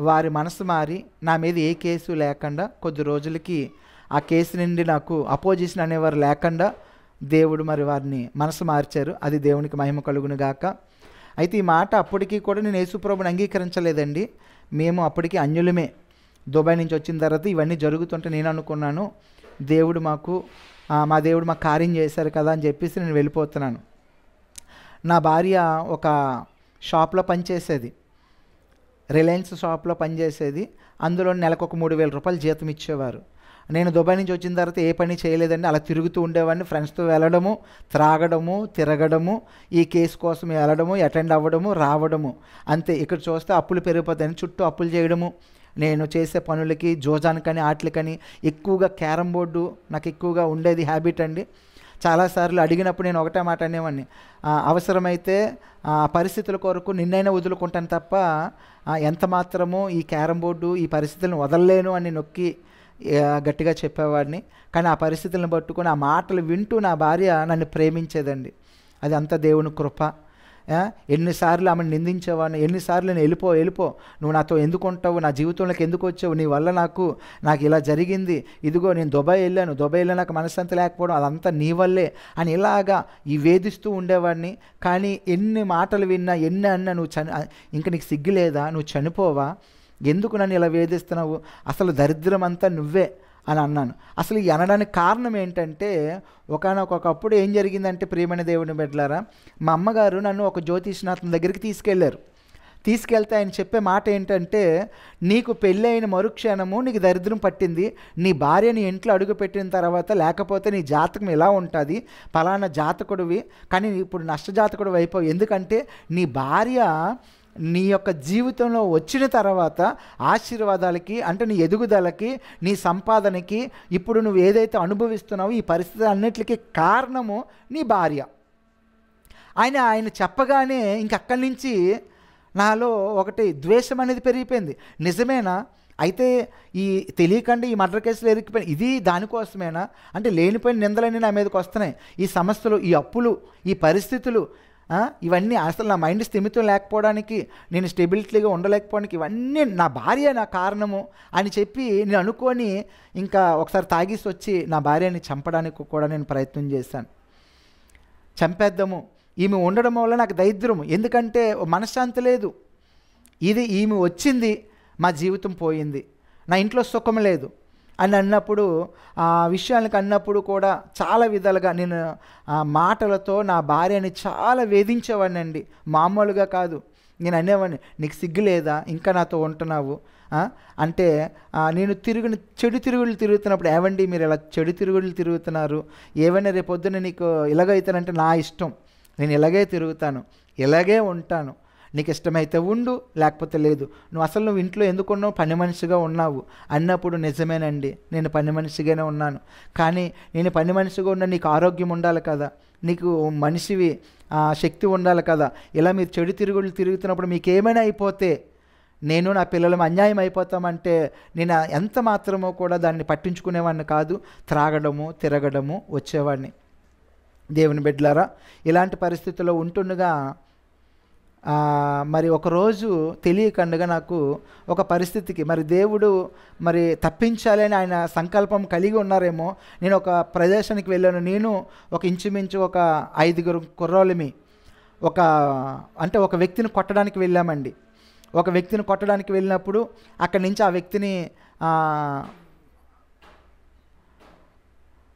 వారి మనసు మారి నా మీద ఏ కేసు లేకుండా కొద్ది రోజులకి ఆ కేసు నుండి నాకు అపోజిషన్ అనేవారు లేకుండా దేవుడు మరి వారిని మనసు మార్చారు. అది దేవునికి మహిమ కలుగును గాక. అయితే ఈ మాట అప్పటికీ కూడా నేను యేసుప్రభుని అంగీకరించలేదండి. మేము అప్పటికి అన్యులమే. దుబాయ్ నుంచి వచ్చిన తర్వాత ఇవన్నీ జరుగుతుంటే నేను అనుకున్నాను దేవుడు మా దేవుడు మాకు కార్యం చేశారు కదా అని చెప్పేసి నేను వెళ్ళిపోతున్నాను. నా భార్య ఒక షాప్లో పనిచేసేది, రిలయన్స్ షాప్లో పనిచేసేది. అందులో నెలకు ఒక 3,000 రూపాయలు జీతం ఇచ్చేవారు. నేను దుబాయ్ నుంచి వచ్చిన తర్వాత ఏ పని చేయలేదండి, అలా తిరుగుతూ ఉండేవాడిని. ఫ్రెండ్స్తో వెళ్ళడము, త్రాగడము, తిరగడము, ఈ కేసు కోసం వెళ్ళడము, అటెండ్ అవ్వడము, రావడము, అంతే. ఇక్కడ చూస్తే అప్పులు పెరిగిపోతాయని చుట్టూ అప్పులు చేయడము. నేను చేసే పనులకి జోజానికని ఆటలకని ఎక్కువగా క్యారమ్ బోర్డు నాకు ఎక్కువగా ఉండేది హ్యాబిట్ అండి. చాలాసార్లు అడిగినప్పుడు నేను ఒకటే మాట అనేవాడిని, అవసరమైతే పరిస్థితుల కొరకు నిన్నైనా వదులుకుంటాను తప్ప ఎంత మాత్రమూ ఈ క్యారమ్ బోర్డు ఈ పరిస్థితులను వదలలేను అని నొక్కి గట్టిగా చెప్పేవాడిని. కానీ ఆ పరిస్థితులను పట్టుకొని ఆ మాటలు వింటూ నా భార్య నన్ను ప్రేమించేదండి. అది అంత దేవుని కృప. ఎన్నిసార్లు ఆమెను నిందించేవాడిని, ఎన్నిసార్లు నేను వెళ్ళిపో నువ్వు నాతో ఎందుకు ఉంటావు, నా జీవితంలోకి ఎందుకు వచ్చావు, నీ వల్ల నాకు ఇలా జరిగింది, ఇదిగో నేను దుబాయ్ వెళ్ళాను నాకు మనశ్శాంతి లేకపోవడం అదంతా నీ వల్లే అని ఇలాగా ఈ వేధిస్తూ ఉండేవాడిని. కానీ ఎన్ని మాటలు విన్నా ఎన్ని అన్నా ఇంక నీకు సిగ్గు లేదా, నువ్వు చనిపోవా, ఎందుకు నన్ను ఇలా వేధిస్తున్నావు, అసలు దరిద్రం అంతా నువ్వే అని అన్నాను. అసలు ఈ అనడానికి కారణం ఏంటంటే ఒకనొకప్పుడు ఏం జరిగిందంటే ప్రియమైన దేవుని బిడ్డలారా, మా అమ్మగారు నన్ను ఒక జ్యోతిష్నాథం దగ్గరికి తీసుకెళ్తే ఆయన చెప్పే మాట ఏంటంటే, నీకు పెళ్ళి అయిన మరుక్షణము నీకు దరిద్రం పట్టింది, నీ భార్య నీ ఇంట్లో అడుగుపెట్టిన తర్వాత లేకపోతే నీ జాతకం ఎలా ఉంటుంది, పలానా జాతకుడివి కానీ ఇప్పుడు నష్టజాతకుడు అయిపోయి, ఎందుకంటే నీ భార్య నీ యొక్క జీవితంలో వచ్చిన తర్వాత ఆశీర్వాదాలకి అంటే నీ ఎదుగుదలకి నీ సంపాదనకి ఇప్పుడు నువ్వు ఏదైతే అనుభవిస్తున్నావో ఈ పరిస్థితి అన్నిటికీ కారణము నీ భార్య. ఆయన చెప్పగానే ఇంకక్కడి నుంచి నాలో ఒకటి ద్వేషం అనేది పెరిగిపోయింది. నిజమేనా, అయితే ఈ తెలియకుండా ఈ మర్డర్ కేసులు ఎరిగిపోయిన ఇది దానికోసమేనా, అంటే లేనిపోయిన నిందలన్నీ నా మీదకి వస్తున్నాయి, ఈ సమస్యలు, ఈ అప్పులు, ఈ పరిస్థితులు, ఇవన్నీ అసలు నా మైండ్ స్థిమితం లేకపోవడానికి, నేను స్టెబిలిటీగా ఉండలేకపోవడానికి ఇవన్నీ నా భార్య నా కారణము అని చెప్పి నేను అనుకొని ఇంకా ఒకసారి తాగేసి వచ్చి నా భార్యని చంపడానికి కూడా నేను ప్రయత్నం చేశాను. చంపేద్దాము, ఈమె ఉండడం వల్ల నాకు దరిద్రము, ఎందుకంటే మనశ్శాంతి లేదు, ఈమె వచ్చింది మా జీవితం పోయింది, నా ఇంట్లో సుఖం లేదు అని అన్నప్పుడు ఆ విషయాలకు అన్నప్పుడు కూడా చాలా విధాలుగా నేను మాటలతో నా భార్యని చాలా వేధించేవాడిని అండి. మామూలుగా కాదు. నేను అనేవాడిని, నీకు సిగ్గు లేదా ఇంకా నాతో ఉంటున్నావు అంటే నేను చెడు తిరుగుళ్ళు తిరుగుతున్నప్పుడు, ఏవండి మీరు ఇలా చెడు తిరుగుళ్ళు తిరుగుతున్నారు, ఏవైనా రేపొద్దున నీకు ఇలాగైతానంటే నా ఇష్టం, నేను ఇలాగే తిరుగుతాను, ఇలాగే ఉంటాను, నీకు ఇష్టమైతే ఉండు లేకపోతే లేదు, నువ్వు ఇంట్లో ఎందుకున్నావు, పని మనిషిగా ఉన్నావు అన్నప్పుడు నిజమేనండి, నేను పని మనిషిగానే ఉన్నాను. కానీ నేను పని మనిషిగా ఉన్న నీకు ఆరోగ్యం ఉండాలి కదా, నీకు మనిషివి శక్తి ఉండాలి కదా, ఇలా మీరు చెడు తిరుగుళ్ళు తిరుగుతున్నప్పుడు మీకు ఏమైనా అయిపోతే నేను నా పిల్లలు అన్యాయం అయిపోతామంటే నేను ఎంత మాత్రమో కూడా దాన్ని పట్టించుకునేవాడిని కాదు. త్రాగడము, తిరగడము వచ్చేవాడిని. దేవుని బిడ్డలారా, ఇలాంటి పరిస్థితుల్లో ఉంటుండగా మరి ఒకరోజు తెలియకుండా నాకు ఒక పరిస్థితికి మరి దేవుడు మరి తప్పించాలని ఆయన సంకల్పం కలిగి ఉన్నారేమో. నేను ఒక ప్రదేశానికి వెళ్ళాను. నేను ఒక ఇంచుమించు ఒక 5 కుర్రోళ్ళమి ఒక వ్యక్తిని కొట్టడానికి వెళ్ళామండి. ఒక వ్యక్తిని కొట్టడానికి వెళ్ళినప్పుడు అక్కడి నుంచి ఆ వ్యక్తిని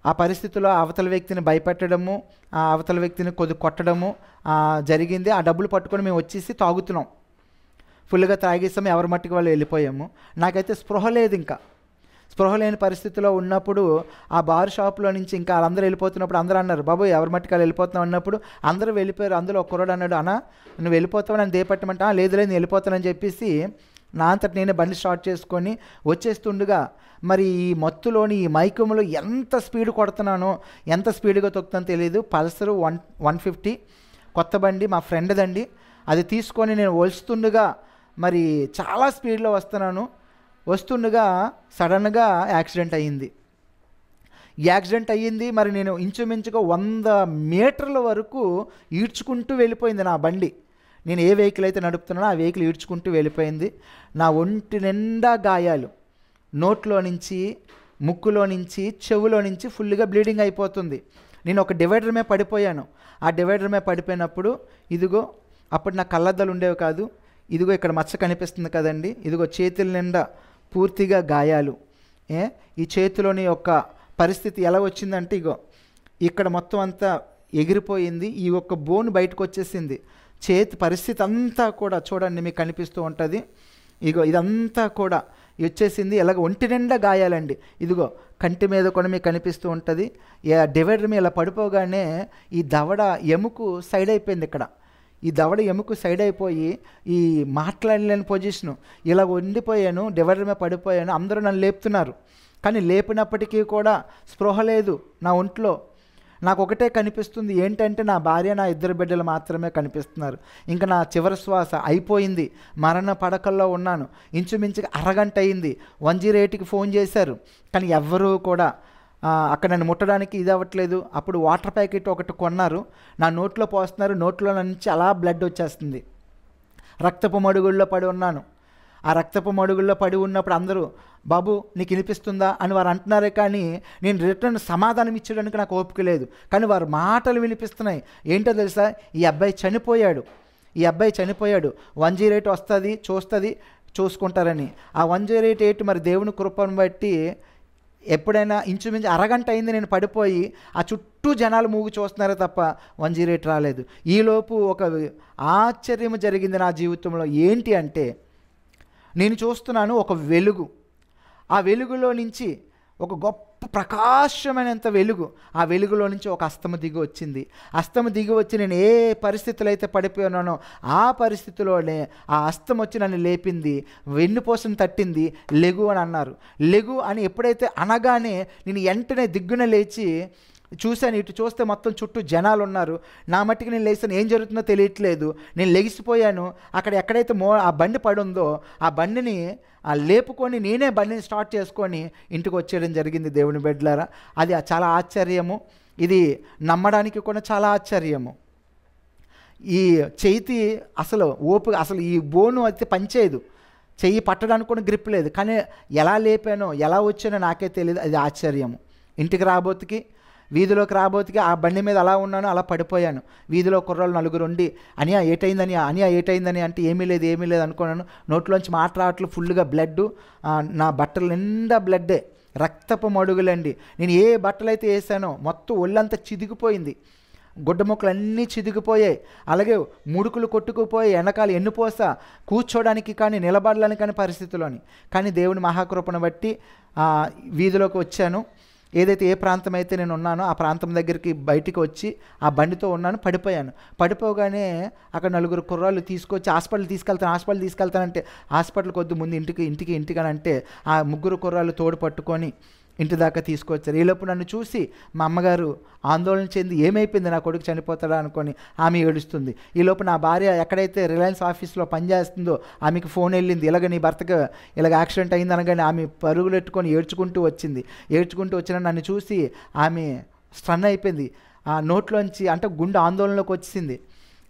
ఆ పరిస్థితుల్లో అవతల వ్యక్తిని భయపెట్టడము, ఆ అవతల వ్యక్తిని కొద్ది కొట్టడము జరిగింది. ఆ డబ్బులు పట్టుకొని మేము వచ్చేసి తాగుతున్నాం. ఫుల్గా తాగేసాము, ఎవరి మట్టుకు వాళ్ళు వెళ్ళిపోయాము. నాకైతే స్పృహ లేదు. ఇంకా స్పృహ లేని పరిస్థితిలో ఉన్నప్పుడు ఆ బార్ షాప్లో నుంచి ఇంకా వాళ్ళందరూ వెళ్ళిపోతున్నప్పుడు అందరూ అన్నారు, బాబు ఎవరి మట్టుకు వాళ్ళు వెళ్ళిపోతున్నాం అన్నప్పుడు అందరూ వెళ్ళిపోయారు. అందులో ఒక కుర్రాడు అన్నాడు, అన్న నువ్వు వెళ్ళిపోతావు నన్ను దేపట్టమంటే, లేదు నేను వెళ్ళిపోతానని చెప్పేసి నా అంతటి నేనే బండి స్టార్ట్ చేసుకొని వచ్చేస్తుండగా మరి ఈ మత్తులోని ఈ మైకంలో ఎంత స్పీడ్ కొడుతున్నానో, ఎంత స్పీడ్గా తొక్కుతానో తెలియదు. పల్సర్ 150 కొత్త బండి, మా ఫ్రెండ్దండి. అది తీసుకొని నేను వస్తుండగా మరి చాలా స్పీడ్లో వస్తుండగా సడన్గా యాక్సిడెంట్ అయ్యింది. మరి నేను ఇంచుమించుగా 100 మీటర్ల వరకు ఈడ్చుకుంటూ వెళ్ళిపోయింది నా బండి. నేను ఏ వెహికల్ అయితే నడుపుతున్నానో ఆ వెహికల్ ఈడ్చుకుంటూ వెళ్ళిపోయింది. నా ఒంటి నిండా గాయాలు, నోట్లో నుంచి, ముక్కులో నుంచి, చెవులో నుంచి ఫుల్గా బ్లీడింగ్ అయిపోతుంది. నేను ఒక డివైడర్ మీద పడిపోయాను. ఆ డివైడర్ మీద పడిపోయినప్పుడు ఇదిగో అప్పుడు నా కళ్ళద్దాలు ఉండేవి కాదు. ఇదిగో ఇక్కడ మచ్చ కనిపిస్తుంది కదండి, ఇదిగో చేతుల నిండా పూర్తిగా గాయాలు. ఈ చేతిలోని యొక్క పరిస్థితి ఎలా వచ్చిందంటే ఇగో ఇక్కడ మొత్తం అంతా ఎగిరిపోయింది. ఈ ఒక్క బోన్ బయటకు వచ్చేసింది. చేతి పరిస్థితి అంతా కూడా చూడండి మీకు కనిపిస్తూ ఉంటుంది. ఇగో ఇదంతా కూడా వచ్చేసింది. ఇలాగ ఒంటి నిండా గాయాలండి. ఇదిగో కంటి మీద కూడా మీకు కనిపిస్తూ ఉంటుంది. డివైడర్ మీద ఇలా పడిపోగానే ఈ దవడ ఎముకు సైడ్ అయిపోయింది. ఇక్కడ ఈ దవడ ఎముకు సైడ్ అయిపోయి ఈ మాట్లాడలేని పొజిషను ఇలా ఉండిపోయాను. డివైడర్ మీద పడిపోయాను. అందరూ నన్ను లేపుతున్నారు, కానీ లేపినప్పటికీ కూడా స్పృహ లేదు నా ఒంట్లో. నాకు ఒకటే కనిపిస్తుంది ఏంటంటే నా భార్య, నా 2 బిడ్డలు మాత్రమే కనిపిస్తున్నారు. ఇంకా నా చివరి శ్వాస అయిపోయింది. మరణ పడకల్లో ఉన్నాను. ఇంచుమించుగా అరగంట అయింది. 108కి ఫోన్ చేశారు, కానీ ఎవ్వరూ కూడా అక్కడ నన్ను ముట్టడానికి ఇది అవ్వట్లేదు. అప్పుడు వాటర్ ప్యాకెట్ ఒకటి కొన్నారు, నా నోట్లో పోస్తున్నారు. నోట్లో నుంచి అలా బ్లడ్ వచ్చేస్తుంది. రక్తపు మడుగుల్లో పడి ఉన్నాను. ఆ రక్తపు మడుగుల్లో పడి ఉన్నప్పుడు అందరూ బాబు నీకు వినిపిస్తుందా అని వారు అంటున్నారే, కానీ నేను రిటర్న్ సమాధానం ఇచ్చడానికి నాకు ఓపిక లేదు. కానీ వారి మాటలు వినిపిస్తున్నాయి. ఏంటో తెలుసా, ఈ అబ్బాయి చనిపోయాడు, 108 వస్తుంది చూసుకుంటారని. ఆ 108 మరి దేవుని కృపను బట్టి ఎప్పుడైనా ఇంచుమించు అరగంట అయింది నేను పడిపోయి. ఆ చుట్టూ జనాలు మూగి చూస్తున్నారే తప్ప 108 రాలేదు. ఈలోపు ఒక ఆశ్చర్యం జరిగింది నా జీవితంలో. ఏంటి అంటే నేను చూస్తున్నాను ఒక వెలుగు. ఆ వెలుగులో నుంచి ఒక గొప్ప ప్రకాశమైనంత వెలుగు, ఆ వెలుగులో నుంచి ఒక అస్తమ దిగి వచ్చింది. అస్తమ దిగి వచ్చి నేను ఏ పరిస్థితులు అయితే పడిపోయానో ఆ పరిస్థితిలోనే ఆ అస్తం వచ్చి నన్ను లేపింది, వెన్నుపోసను తట్టింది. లెగు అని అన్నారు. లెగు అని ఎప్పుడైతే అనగానే నేను వెంటనే దిగ్గున లేచి చూశాను. ఇటు చూస్తే మొత్తం చుట్టూ జనాలు ఉన్నారు. నా మట్టికి నేను లేచాను, ఏం జరుగుతుందో తెలియట్లేదు. నేను లెగిసిపోయాను. అక్కడ ఎక్కడైతే ఆ బండి పడి ఉందో ఆ బండిని లేపుకొని నేనే బండిని స్టార్ట్ చేసుకొని ఇంటికి వచ్చేయడం జరిగింది. దేవుని బిడ్డలారా, అది చాలా ఆశ్చర్యము. ఇది నమ్మడానికి కూడా చాలా ఆశ్చర్యము. ఈ చేతి అసలు అసలు ఈ బోను అయితే పనిచేయదు, చెయ్యి పట్టడానికి కూడా గ్రిప్ లేదు. కానీ ఎలా లేపానో ఎలా వచ్చానో నాకే తెలియదు. అది ఆశ్చర్యము. ఇంటికి వీధిలోకి రాబోతుకి ఆ బండి మీద అలా ఉన్నాను, అలా పడిపోయాను. వీధిలో కుర్రాళ్ళు 4 ఉండి అనియా ఏటైందని అంటే ఏమీ లేదు అనుకున్నాను. నోట్లోంచి మాట్లాడట్లు ఫుల్గా బ్లడ్, నా బట్టలు నిండా బ్లడ్డే, రక్తపు మడుగులండి. నేను ఏ బట్టలు అయితే వేసానో మొత్తం ఒళ్ళంతా చిదిగిపోయింది. గుడ్డ ముక్కలు అన్నీ చిదిగిపోయాయి. అలాగే ముడుకులు కొట్టుకుపోయి వెనకాల ఎన్నుపోస కూర్చోడానికి కానీ నిలబడడానికి కానీ పరిస్థితిలోని. కానీ దేవుని మహాకృపను బట్టి వీధిలోకి వచ్చాను. ఏదైతే ఏ ప్రాంతం అయితే నేను ఉన్నానో ఆ ప్రాంతం దగ్గరికి బయటికి వచ్చి ఆ బండితో ఉన్నాను. పడిపోగానే అక్కడ 4 కుర్రాళ్ళు తీసుకొచ్చి హాస్పిటల్ తీసుకెళ్తానంటే హాస్పిటల్కి వద్దు ముందు ఇంటికి అని అంటే ఆ 3 కుర్రాళ్ళు తోడు పట్టుకొని ఇంటి దాకా తీసుకొచ్చారు. ఈలోపు నన్ను చూసి మా అమ్మగారు ఆందోళన చెంది ఏమైపోయింది, నా కొడుకు చనిపోతాడా అనుకొని ఆమె ఏడుస్తుంది. ఈలోపు నా భార్య ఎక్కడైతే రిలయన్స్ ఆఫీస్లో పనిచేస్తుందో ఆమెకి ఫోన్ వెళ్ళింది, ఇలాగ నీ భర్తకు ఇలాగ యాక్సిడెంట్ అయింది అనగానే ఆమె పరుగులెట్టుకొని ఏడ్చుకుంటూ వచ్చిన నన్ను చూసి ఆమె స్టన్ అయిపోయింది. ఆ నోట్లోంచి అంటే గుండె ఆందోళనలోకి వచ్చింది.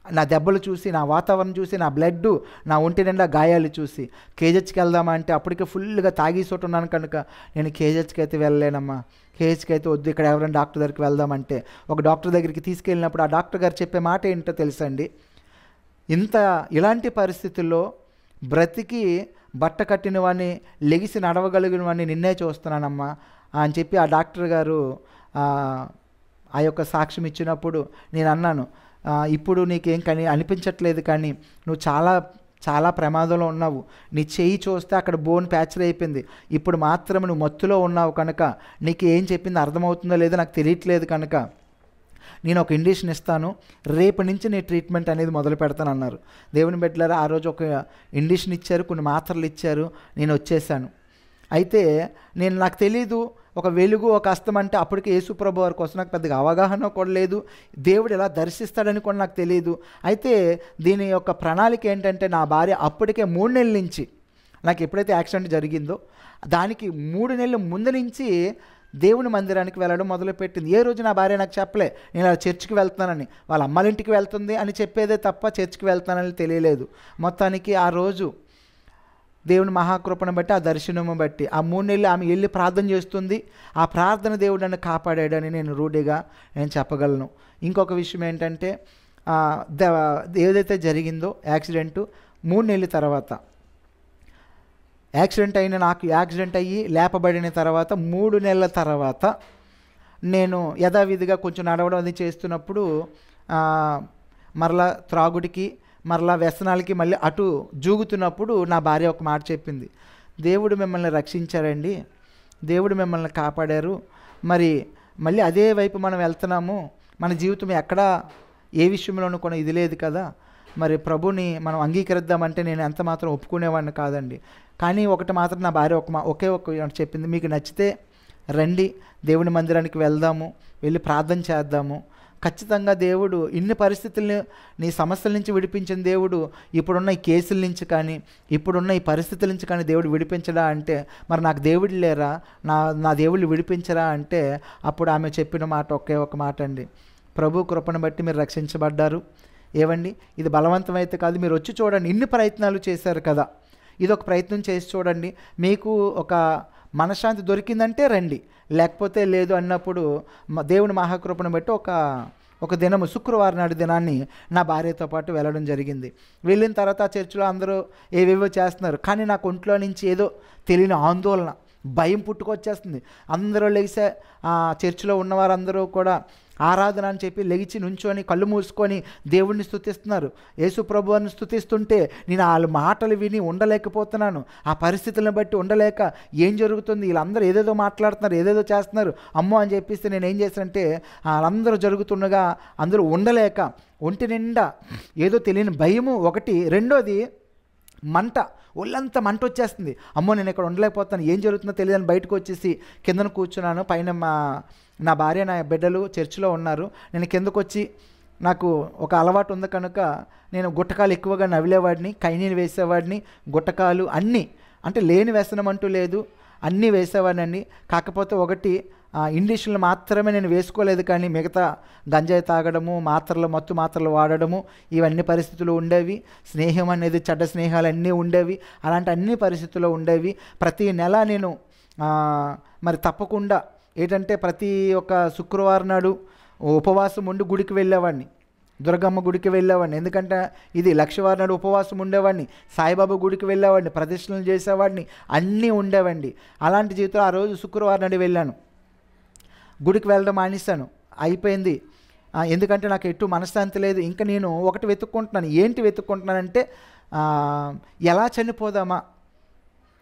నా దెబ్బలు చూసి, నా వాతావరణం చూసి, నా బ్లడ్, నా ఒంటి నిండా గాయాలు చూసి కేజెచ్కి వెళ్దామా అంటే అప్పటికే ఫుల్గా తాగేసోటున్నాను కనుక నేను కేజెచ్కి అయితే వెళ్ళలేనమ్మా, కేజెచ్కి అయితే వద్దు, ఇక్కడ ఎవరైనా డాక్టర్ దగ్గరికి వెళ్దామంటే ఒక డాక్టర్ దగ్గరికి తీసుకెళ్ళినప్పుడు ఆ డాక్టర్ గారు చెప్పే మాట ఏంటో తెలుసండి, ఇలాంటి పరిస్థితుల్లో బ్రతికి బట్ట కట్టిన వాడిని, లెగిసి నడవగలిగిన వాడిని నిన్నే చూస్తున్నానమ్మా అని చెప్పి ఆ డాక్టర్ గారు ఆ యొక్క సాక్ష్యం ఇచ్చినప్పుడు నేను అన్నాను, ఇప్పుడు నీకేం కానీ అనిపించట్లేదు, కానీ నువ్వు చాలా చాలా ప్రమాదంలో ఉన్నావు, నీ చెయ్యి చూస్తే అక్కడ బోన్ ప్యాచర్ అయిపోయింది, ఇప్పుడు మాత్రం నువ్వు మత్తులో ఉన్నావు కనుక నీకు ఏం చెప్పింది అర్థమవుతుందో లేదో నాకు తెలియట్లేదు కనుక నేను ఒక ఇంజెక్షన్ ఇస్తాను, రేపు నుంచి నీ ట్రీట్మెంట్ అనేది మొదలు పెడతాను అన్నారు. దేవుని బిడ్డలారా, ఆ రోజు ఒక ఇంజెక్షన్ ఇచ్చారు, కొన్ని మాత్రలు ఇచ్చారు, నేను వచ్చేసాను. అయితే నాకు తెలీదు ఒక వెలుగు ఒక అస్తం అంటే అప్పటికి యేసుప్రభు వారి కోసం నాకు పెద్దగా అవగాహన కూడా లేదు, దేవుడు ఎలా దర్శిస్తాడని కూడా నాకు తెలియదు. అయితే దీని యొక్క ప్రణాళిక ఏంటంటే, నా భార్య అప్పటికే 3 నెలల నుంచి, నాకు ఎప్పుడైతే యాక్సిడెంట్ జరిగిందో దానికి 3 నెలల ముందు నుంచి దేవుని మందిరానికి వెళ్ళడం మొదలుపెట్టింది. ఏ రోజు నా భార్య నాకు చెప్పలే నేను అలా చర్చికి వెళ్తున్నానని, వాళ్ళ అమ్మాళ్ళ ఇంటికి వెళ్తుంది అని చెప్పేదే తప్ప చర్చికి వెళ్తానని తెలియలేదు. మొత్తానికి ఆ రోజు దేవుని మహాకృపను బట్టి, ఆ దర్శనము బట్టి ఆ 3 నెలలు ఆమె వెళ్ళి ప్రార్థన చేస్తుంది. ఆ ప్రార్థన దేవుడు నన్ను కాపాడాడని నేను రూఢిగా చెప్పగలను. ఇంకొక విషయం ఏంటంటే, ఏదైతే జరిగిందో యాక్సిడెంటు 3 నెలల తర్వాత, నాకు యాక్సిడెంట్ అయ్యి లేపబడిన తర్వాత 3 నెలల తర్వాత నేను యథావిధిగా కొంచెం నడవడం అది చేస్తున్నప్పుడు మరలా త్రాగుడికి, మరలా వ్యసనాలకి మళ్ళీ అటు జూగుతున్నప్పుడు నా భార్య ఒక మాట చెప్పింది, దేవుడు మిమ్మల్ని రక్షించారండి, దేవుడు మిమ్మల్ని కాపాడారు, మరి మళ్ళీ అదే వైపు మనం వెళ్తున్నాము, మన జీవితం ఎక్కడా ఏ విషయంలోనూ కూడా ఇది లేదు కదా, మరి ప్రభుని మనం అంగీకరిద్దామంటే నేను ఎంత మాత్రం ఒప్పుకునేవాడిని కాదండి. కానీ ఒకటి మాత్రం నా భార్య ఒకే చెప్పింది, మీకు నచ్చితే రండి, దేవుని మందిరానికి వెళ్దాము, వెళ్ళి ప్రార్థన చేద్దాము, ఖచ్చితంగా దేవుడు ఇన్ని పరిస్థితుల్ని, నీ సమస్యల నుంచి విడిపించిన దేవుడు ఇప్పుడున్న ఈ కేసుల నుంచి కానీ, ఇప్పుడున్న ఈ పరిస్థితుల నుంచి కానీ దేవుడు విడిపించడా అంటే, మరి నాకు దేవుడు లేరా, నా దేవుళ్ళు విడిపించరా అంటే, అప్పుడు ఆమె చెప్పిన మాట ఒకే ఒక మాట అండి, ప్రభు కృపను బట్టి మీరు రక్షించబడ్డారు. ఏవండి, ఇది బలవంతమైతే కాదు, మీరు వచ్చి చూడండి, ఇన్ని ప్రయత్నాలు చేశారు కదా, ఇది ఒక ప్రయత్నం చేసి చూడండి, మీకు ఒక మనశ్శాంతి దొరికిందంటే రండి, లేకపోతే లేదు అన్నప్పుడు దేవుని మహాకృపను బట్టి ఒక దినము శుక్రవారం నాడు దినాన్ని నా భార్యతో పాటు వెళ్ళడం జరిగింది. వెళ్ళిన తర్వాత ఆ చర్చిలో అందరూ ఏవేవో చేస్తున్నారు, కానీ నాకు ఒంట్లో నుంచి ఏదో తెలియని ఆందోళన, భయం పుట్టుకొచ్చేస్తుంది. అందరూ లెగిసే ఆ చర్చిలో ఉన్నవారందరూ కూడా ఆరాధన అని చెప్పి లెగిచి నుంచొని కళ్ళు మూసుకొని దేవుణ్ణి స్తుతిస్తున్నారు. యేసు ప్రభువుని స్తుతిస్తుంటే నేను వాళ్ళ మాటలు విని ఉండలేకపోతున్నాను, ఆ పరిస్థితులను బట్టి ఉండలేక ఏం జరుగుతుంది, వీళ్ళందరూ ఏదేదో మాట్లాడుతున్నారు, ఏదేదో చేస్తున్నారు, అమ్మో అని చెప్పిస్తే నేను ఏం చేశానంటే వాళ్ళందరూ జరుగుతుండగా అందరూ ఉండలేక ఒంటి నిండా ఏదో తెలియని భయము ఒకటి, రెండోది మంట, ఒళ్ళంతా మంట వచ్చేస్తుంది, అమ్మో నేను ఇక్కడ ఉండలేకపోతాను, ఏం జరుగుతుందో తెలియదని బయటకు వచ్చేసి కిందన కూర్చున్నాను. పైన నా భార్య నా బిడ్డలు చర్చిలో ఉన్నారు. నేను కిందకు వచ్చి, నాకు ఒక అలవాటు ఉంది కనుక నేను గుట్టకాలు ఎక్కువగా నవిలేవాడిని, కైనీలు వేసేవాడిని, గుట్టకాలు అన్నీ, అంటే లేని వ్యసనం అంటూ లేదు, అన్నీ వేసేవాడినండి. కాకపోతే ఒకటి ఇండిషన్లు మాత్రమే నేను వేసుకోలేదు, కానీ మిగతా గంజాయి తాగడము, మత్తు మాత్రలు వాడడము, ఇవన్నీ పరిస్థితులు ఉండేవి. స్నేహం అనేది, చెడ్డ స్నేహాలు అన్నీ ఉండేవి, అలాంటి అన్ని పరిస్థితుల్లో ఉండేవి. ప్రతి నెల నేను మరి తప్పకుండా ఏంటంటే ప్రతి ఒక్క శుక్రవారం నాడు ఉపవాసం ఉండి గుడికి వెళ్ళేవాడిని, దుర్గమ్మ గుడికి వెళ్ళేవాడిని, ఎందుకంటే ఇది లక్షవారం నాడు ఉపవాసం ఉండేవాడిని, సాయిబాబా గుడికి వెళ్ళేవాడిని, ప్రదర్శనలు చేసేవాడిని, అన్నీ ఉండేవండి. అలాంటి జీవితంలో ఆ రోజు శుక్రవారం నాడు వెళ్ళాను, గుడికి వెళ్ళడం మానేశాను, అయిపోయింది. ఎందుకంటే నాకు ఎటు మనశ్శాంతి లేదు. ఇంకా నేను ఒకటి వెతుక్కుంటున్నాను, ఏంటి వెతుక్కుంటున్నానంటే ఎలా చనిపోదామా,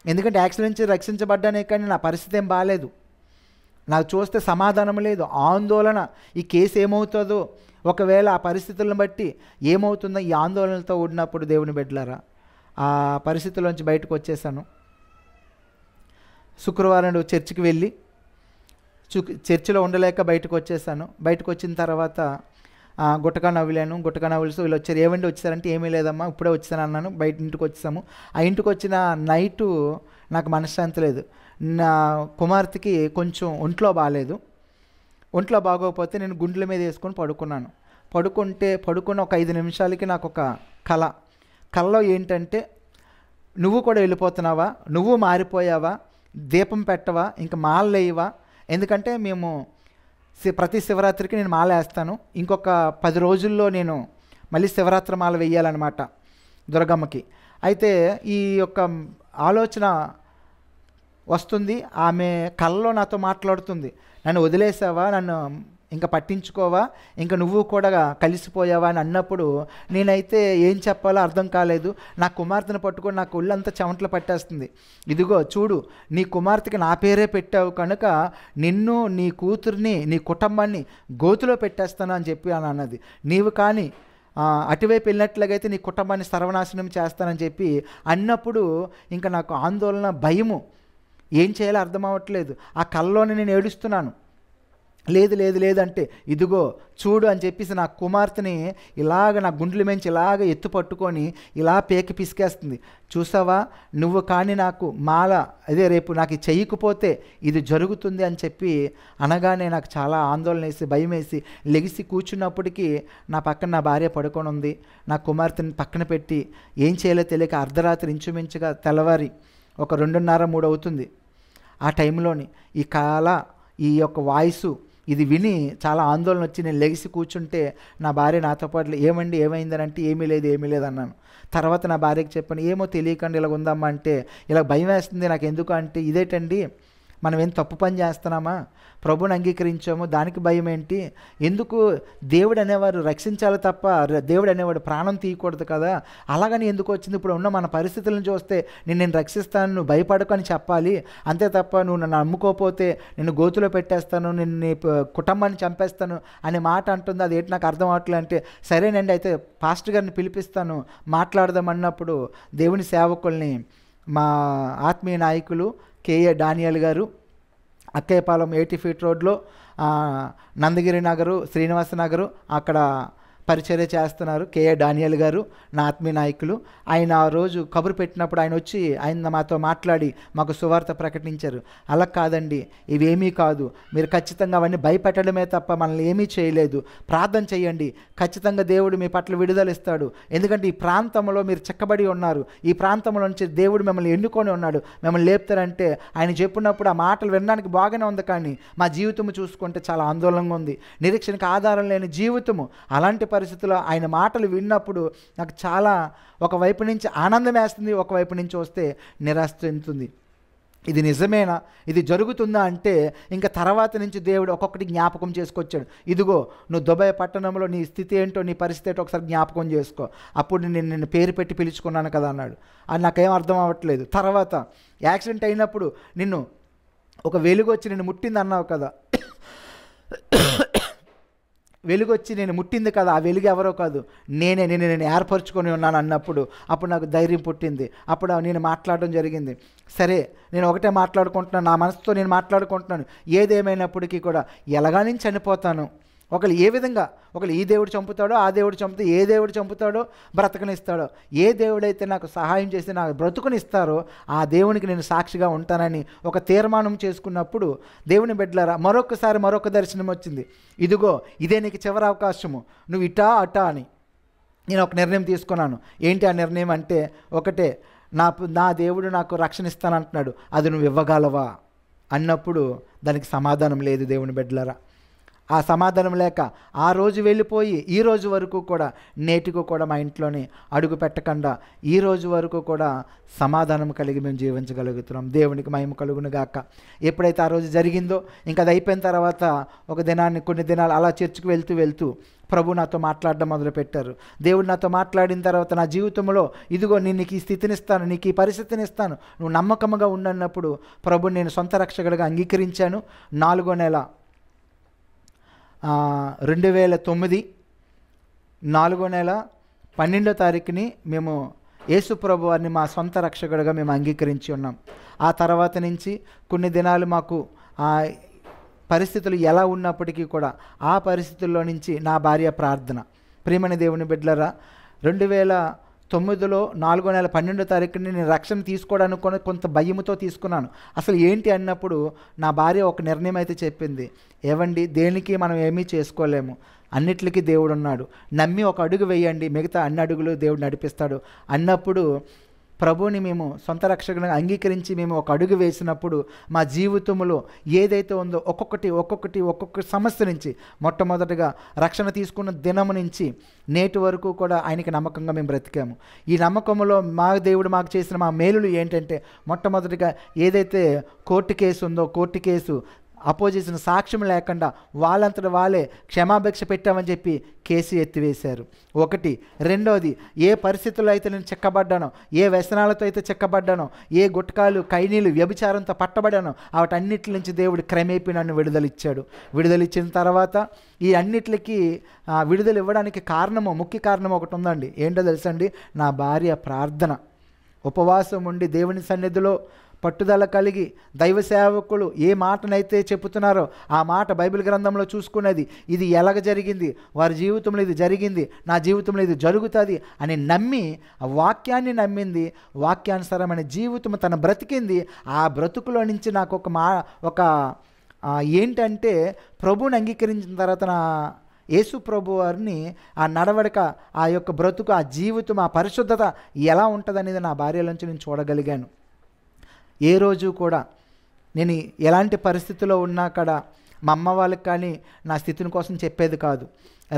ఎందుకంటే యాక్సిడెంట్ నుంచి రక్షించబడ్డానే కానీ నా పరిస్థితి ఏం బాగాలేదు, నాకు చూస్తే సమాధానం లేదు, ఆందోళన, ఈ కేసు ఏమవుతుందో, ఒకవేళ ఆ పరిస్థితులను బట్టి ఏమవుతుందో ఈ ఆందోళనలతో ఉన్నప్పుడు దేవుని బిడ్డలారా ఆ పరిస్థితుల్లోంచి బయటకు వచ్చేసాను. శుక్రవారం చర్చికి వెళ్ళి చర్చిలో ఉండలేక బయటకు వచ్చేసాను. బయటకు వచ్చిన తర్వాత గుట్టకా నవ్వులేను, గుట్టకా నవ్వులుస్తూ వీళ్ళు వచ్చారు, ఏమండి వచ్చారంటే ఏమీ లేదమ్మా ఇప్పుడే వచ్చాను అన్నాను. బయట ఇంటికి వచ్చాము. ఆ ఇంటికి వచ్చిన నైటు నాకు మనశ్శాంతి లేదు, నా కుమార్తెకి కొంచెం ఒంట్లో బాగాలేదు. ఒంట్లో బాగోకపోతే నేను గుండెల మీద వేసుకొని పడుకున్నాను. పడుకున్న ఒక 5 నిమిషాలకి నాకు ఒక కలలో ఏంటంటే, నువ్వు కూడా వెళ్ళిపోతున్నావా, నువ్వు మారిపోయావా, దీపం పెట్టవా, ఇంకా మాల వేయవా, ఎందుకంటే మేము ప్రతి శివరాత్రికి నేను మాల వేస్తాను, ఇంకొక 10 రోజుల్లో నేను మళ్ళీ శివరాత్రి మాల వేయాలన్నమాట దుర్గమ్మకి. అయితే ఈ యొక్క ఆలోచన వస్తుంది, ఆమె కళ్ళలో నాతో మాట్లాడుతుంది, నన్ను వదిలేసావా, నన్ను ఇంకా పట్టించుకోవా, ఇంకా నువ్వు కూడా కలిసిపోయావా అని అన్నప్పుడు నేనైతే ఏం చెప్పాలో అర్థం కాలేదు. నా కుమార్తెను పట్టుకొని నాకు ఒళ్ళంతా చెమటలు పట్టేస్తుంది. ఇదిగో చూడు, నీ కుమార్తెకి నా పేరే పెట్టావు కనుక నిన్ను, నీ కూతుర్ని, నీ కుటుంబాన్ని గోతులో పెట్టేస్తాను అని చెప్పి అని అన్నది. నీవు కానీ అటువైపు వెళ్ళినట్లయితే నీ కుటుంబాన్ని సర్వనాశనం చేస్తానని చెప్పి అన్నప్పుడు ఇంకా నాకు ఆందోళన, భయము, ఏం చేయాలో అర్థం అవ్వట్లేదు. ఆ కల్లోనే నేను ఏడుస్తున్నాను. లేదు లేదు లేదంటే ఇదిగో చూడు అని చెప్పేసి నా కుమార్తెని ఇలాగ నా గుండెల మించి ఇలాగ ఎత్తు పట్టుకొని ఇలా పేకి పిసికేస్తుంది. చూసావా, నువ్వు కానీ నాకు మాల అదే రేపు నాకు చెయ్యకపోతే ఇది జరుగుతుంది అని చెప్పి అనగానే నాకు చాలా ఆందోళన వేసి, భయం వేసి లెగిసి కూర్చున్నప్పటికీ నా పక్కన నా భార్య పడుకొని ఉంది. నా కుమార్తెని పక్కన పెట్టి ఏం చేయాలో తెలియక అర్ధరాత్రి ఇంచుమించుగా తెల్లవారి ఒక 2:30-3 అవుతుంది. ఆ టైంలోని ఈ యొక్క వాయిసు ఇది విని చాలా ఆందోళన వచ్చి నేను లెగిసి కూర్చుంటే నా భార్య నాతో పాటు ఏమండి ఏమైందని అంటే ఏమీ లేదు అన్నాను. తర్వాత నా భార్యకి చెప్పాను, ఏమో తెలియకండి ఇలా ఉందమ్మా అంటే, ఇలా భయం వేస్తుంది నాకు ఎందుకు అంటే, ఇదేంటండి మనం ఏం తప్పు పని చేస్తున్నామా, ప్రభుని అంగీకరించాము, దానికి భయం ఏంటి, ఎందుకు దేవుడు అనేవారు రక్షించాలి తప్ప దేవుడు అనేవాడు ప్రాణం తీయకూడదు కదా, అలాగని ఎందుకు వచ్చింది, ఇప్పుడు ఉన్న మన పరిస్థితులను చూస్తే నేను రక్షిస్తాను, నువ్వు భయపడకు అని చెప్పాలి, అంతే తప్ప నువ్వు నన్ను నమ్ముకోకపోతే నిన్ను గోతులో పెట్టేస్తాను, నీ కుటుంబాన్ని చంపేస్తాను అనే మాట అంటుంది. అది ఏంటి నాకు అర్థం అవట్లేదు అంటే, సరేనండి అయితే పాస్టర్ గారిని పిలిపిస్తాను మాట్లాడదామన్నప్పుడు దేవుని సేవకుల్ని మా ఆత్మీయ నాయకులు కేఏ డానియల్ గారు అక్కేపాలెం 80 ఫీట్ రోడ్లో నందగిరి నగరు, శ్రీనివాస నగరు అక్కడ పరిచర్య చేస్తున్నారు కేఏ డానియల్ గారు, నా ఆత్మీయ నాయకులు. ఆయన ఆ రోజు కబురు పెట్టినప్పుడు ఆయన వచ్చి ఆయన మాతో మాట్లాడి మాకు సువార్త ప్రకటించారు. అలా కాదండి, ఇవేమీ కాదు, మీరు ఖచ్చితంగా అవన్నీ భయపెట్టడమే తప్ప మనల్ని ఏమీ చేయలేదు, ప్రార్థన చేయండి, ఖచ్చితంగా దేవుడు మీ పట్ల విడుదల ఇస్తాడు, ఎందుకంటే ఈ ప్రాంతంలో మీరు చిక్కబడి ఉన్నారు, ఈ ప్రాంతంలో నుంచి దేవుడు మిమ్మల్ని ఎన్నుకొని ఉన్నాడు, మిమ్మల్ని లేపుతారంటే ఆయన చెప్పినప్పుడు ఆ మాటలు వినడానికి బాగానే ఉంది, కానీ మా జీవితము చూసుకుంటే చాలా ఆందోళనగా ఉంది, నిరీక్షణకు ఆధారం లేని జీవితము. అలాంటి పరిస్థితుల్లో ఆయన మాటలు విన్నప్పుడు నాకు చాలా ఒకవైపు నుంచి ఆనందం వేస్తుంది, ఒకవైపు నుంచి వస్తే నిరాశ చెందుతుంది. ఇది నిజమేనా, ఇది జరుగుతుందా అంటే ఇంకా తర్వాత నుంచి దేవుడు ఒక్కొక్కటి జ్ఞాపకం చేసుకొచ్చాడు. ఇదిగో నువ్వు దుబాయ్ పట్టణంలో నీ స్థితి ఏంటో, నీ పరిస్థితి ఏంటో ఒకసారి జ్ఞాపకం చేసుకో, అప్పుడు నేను పేరు పెట్టి పిలుచుకున్నాను కదా అన్నాడు. అది నాకేం అర్థం అవ్వట్లేదు. తర్వాత యాక్సిడెంట్ అయినప్పుడు నిన్ను ఒక వెలుగు వచ్చి నిన్ను ముట్టింది అన్నావు కదా, వెలుగు వచ్చి నేను ముట్టింది కదా, ఆ వెలుగు ఎవరో కాదు నేను ఏర్పరచుకొని ఉన్నాను అన్నప్పుడు అప్పుడు నాకు ధైర్యం పుట్టింది. అప్పుడు నేను మాట్లాడడం జరిగింది. సరే నేను ఒకటే మాట్లాడుకుంటున్నాను, నా మనసుతో నేను మాట్లాడుకుంటున్నాను, ఏదేమైనప్పటికీ కూడా ఎలాగానే చనిపోతాను, ఒకళ్ళు ఏ విధంగా, ఒకళ్ళు ఈ దేవుడు చంపుతాడో, ఆ దేవుడు చంపుతాడో, ఏ దేవుడు చంపుతాడో బ్రతకనిస్తాడో, ఏ దేవుడైతే నాకు సహాయం చేసి నాకు బ్రతుకునిస్తారో ఆ దేవునికి నేను సాక్షిగా ఉంటానని ఒక తీర్మానం చేసుకున్నప్పుడు దేవుని బిడ్డలారా మరొకసారి మరొక దర్శనం వచ్చింది. ఇదిగో ఇదే నీకు చివరి అవకాశము, నువ్వు ఇటా అటా అని నేను ఒక నిర్ణయం తీసుకున్నాను. ఏంటి ఆ నిర్ణయం అంటే, ఒకటే, నా దేవుడు నాకు రక్షణ ఇస్తానంటున్నాడు, అది నువ్వు ఇవ్వగలవా అన్నప్పుడు దానికి సమాధానం లేదు దేవుని బిడ్డలారా. ఆ సమాధానం లేక ఆ రోజు వెళ్ళిపోయి ఈ రోజు వరకు కూడా నేటికి కూడా మా ఇంట్లోనే అడుగు పెట్టకుండా ఈ రోజు వరకు కూడా సమాధానం కలిగి మేము జీవించగలుగుతున్నాం. దేవునికి మహిమ కలుగును గాక. ఎప్పుడైతే ఆ రోజు జరిగిందో ఇంకా అది అయిపోయిన తర్వాత ఒక దినాన్ని, కొన్ని దినాలు అలా చర్చికి వెళ్తూ ప్రభు నాతో మాట్లాడడం మొదలుపెట్టారు. దేవుడు నాతో మాట్లాడిన తర్వాత నా జీవితంలో ఇదిగో నేను నీకు ఈ స్థితిని ఇస్తాను, నీకు ఈ పరిస్థితిని ఇస్తాను, నువ్వు నమ్మకంగా ఉండన్నప్పుడు ప్రభుని నేను సొంత రక్షకుడిగా అంగీకరించాను. 4వ నెల 2009 4వ నెల 12వ తారీఖుని మేము యేసు ప్రభు వారిని మా సొంత రక్షకుడిగా మేము అంగీకరించి ఉన్నాం. ఆ తర్వాత నుంచి కొన్ని దినాలు మాకు పరిస్థితులు ఎలా ఉన్నప్పటికీ కూడా ఆ పరిస్థితుల్లో నుంచి నా భార్య ప్రార్థన, ప్రియమైన దేవుని బిడ్డలారా, 2009లో 4వ నెల 12వ తారీఖుని నేను రక్షణ తీసుకోవడానికి కొంత భయముతో తీసుకున్నాను. అసలు ఏంటి అన్నప్పుడు నా భార్య ఒక నిర్ణయం అయితే చెప్పింది, ఏవండి దేనికి మనం ఏమీ చేసుకోలేము, అన్నిటికీ దేవుడు ఉన్నాడు, నమ్మి ఒక అడుగు వేయండి, మిగతా అన్ని అడుగులు దేవుడు నడిపిస్తాడు అన్నప్పుడు ప్రభువుని మేము సొంత రక్షకునిగా అంగీకరించి మేము ఒక అడుగు వేసినప్పుడు మా జీవితంలో ఏదైతే ఉందో ఒక్కొక్క సమస్య నుంచి, మొట్టమొదటిగా రక్షణ తీసుకున్న దినము నుంచి నేటి వరకు కూడా ఆయనకి నమ్మకంగా మేము బ్రతికాము. ఈ నమ్మకంలో మా దేవుడు మాకు చేసిన మా మేలులు ఏంటంటే, మొట్టమొదటిగా ఏదైతే కోర్టు కేసు ఉందో, కోర్టు కేసు అపోజిషన్ సాక్ష్యం లేకుండా వాళ్ళంతట వాళ్ళే క్షమాభిక్ష పెట్టామని చెప్పి కేసు ఎత్తివేశారు. ఒకటి. రెండోది, ఏ పరిస్థితుల్లో అయితే నేను చెక్కబడ్డానో, ఏ వ్యసనాలతో అయితే చెక్కబడ్డానో, ఏ గుట్కాలు కైనీలు వ్యభిచారంతో పట్టబడానో వాటన్నిటి నుంచి దేవుడు క్రమేపీ నన్ను విడుదలిచ్చాడు. విడుదలిచ్చిన తర్వాత ఈ అన్నిటికి విడుదల ఇవ్వడానికి ముఖ్య కారణం ఒకటి ఉందండి. ఏంటో తెలుసండి? నా భార్య ప్రార్థన. ఉపవాసం ఉండి దేవుని సన్నిధిలో పట్టుదల కలిగి దైవ సేవకులు ఏ మాటనైతే చెబుతున్నారో ఆ మాట బైబిల్ గ్రంథంలో చూసుకునేది, ఇది ఎలాగ జరిగింది, వారి జీవితంలో ఇది జరిగింది, నా జీవితంలో ఇది జరుగుతుంది అని నమ్మి ఆ వాక్యాన్ని నమ్మింది. వాక్యానుసారమైన జీవితం తన బ్రతికింది. ఆ బ్రతుకులో నుంచి నాకు ఏంటంటే ప్రభువుని అంగీకరించిన తర్వాత నా యేసు ప్రభు వారిని ఆ నడవడిక, ఆ యొక్క బ్రతుకు, ఆ జీవితం, ఆ పరిశుద్ధత ఎలా ఉంటుంది అనేది నా భార్యలోంచి నేను చూడగలిగాను. ఏ రోజు కూడా నేను ఎలాంటి పరిస్థితిలో ఉన్నా కూడా మా అమ్మ వాళ్ళకి కానీ నా స్థితిని కోసం చెప్పేది కాదు.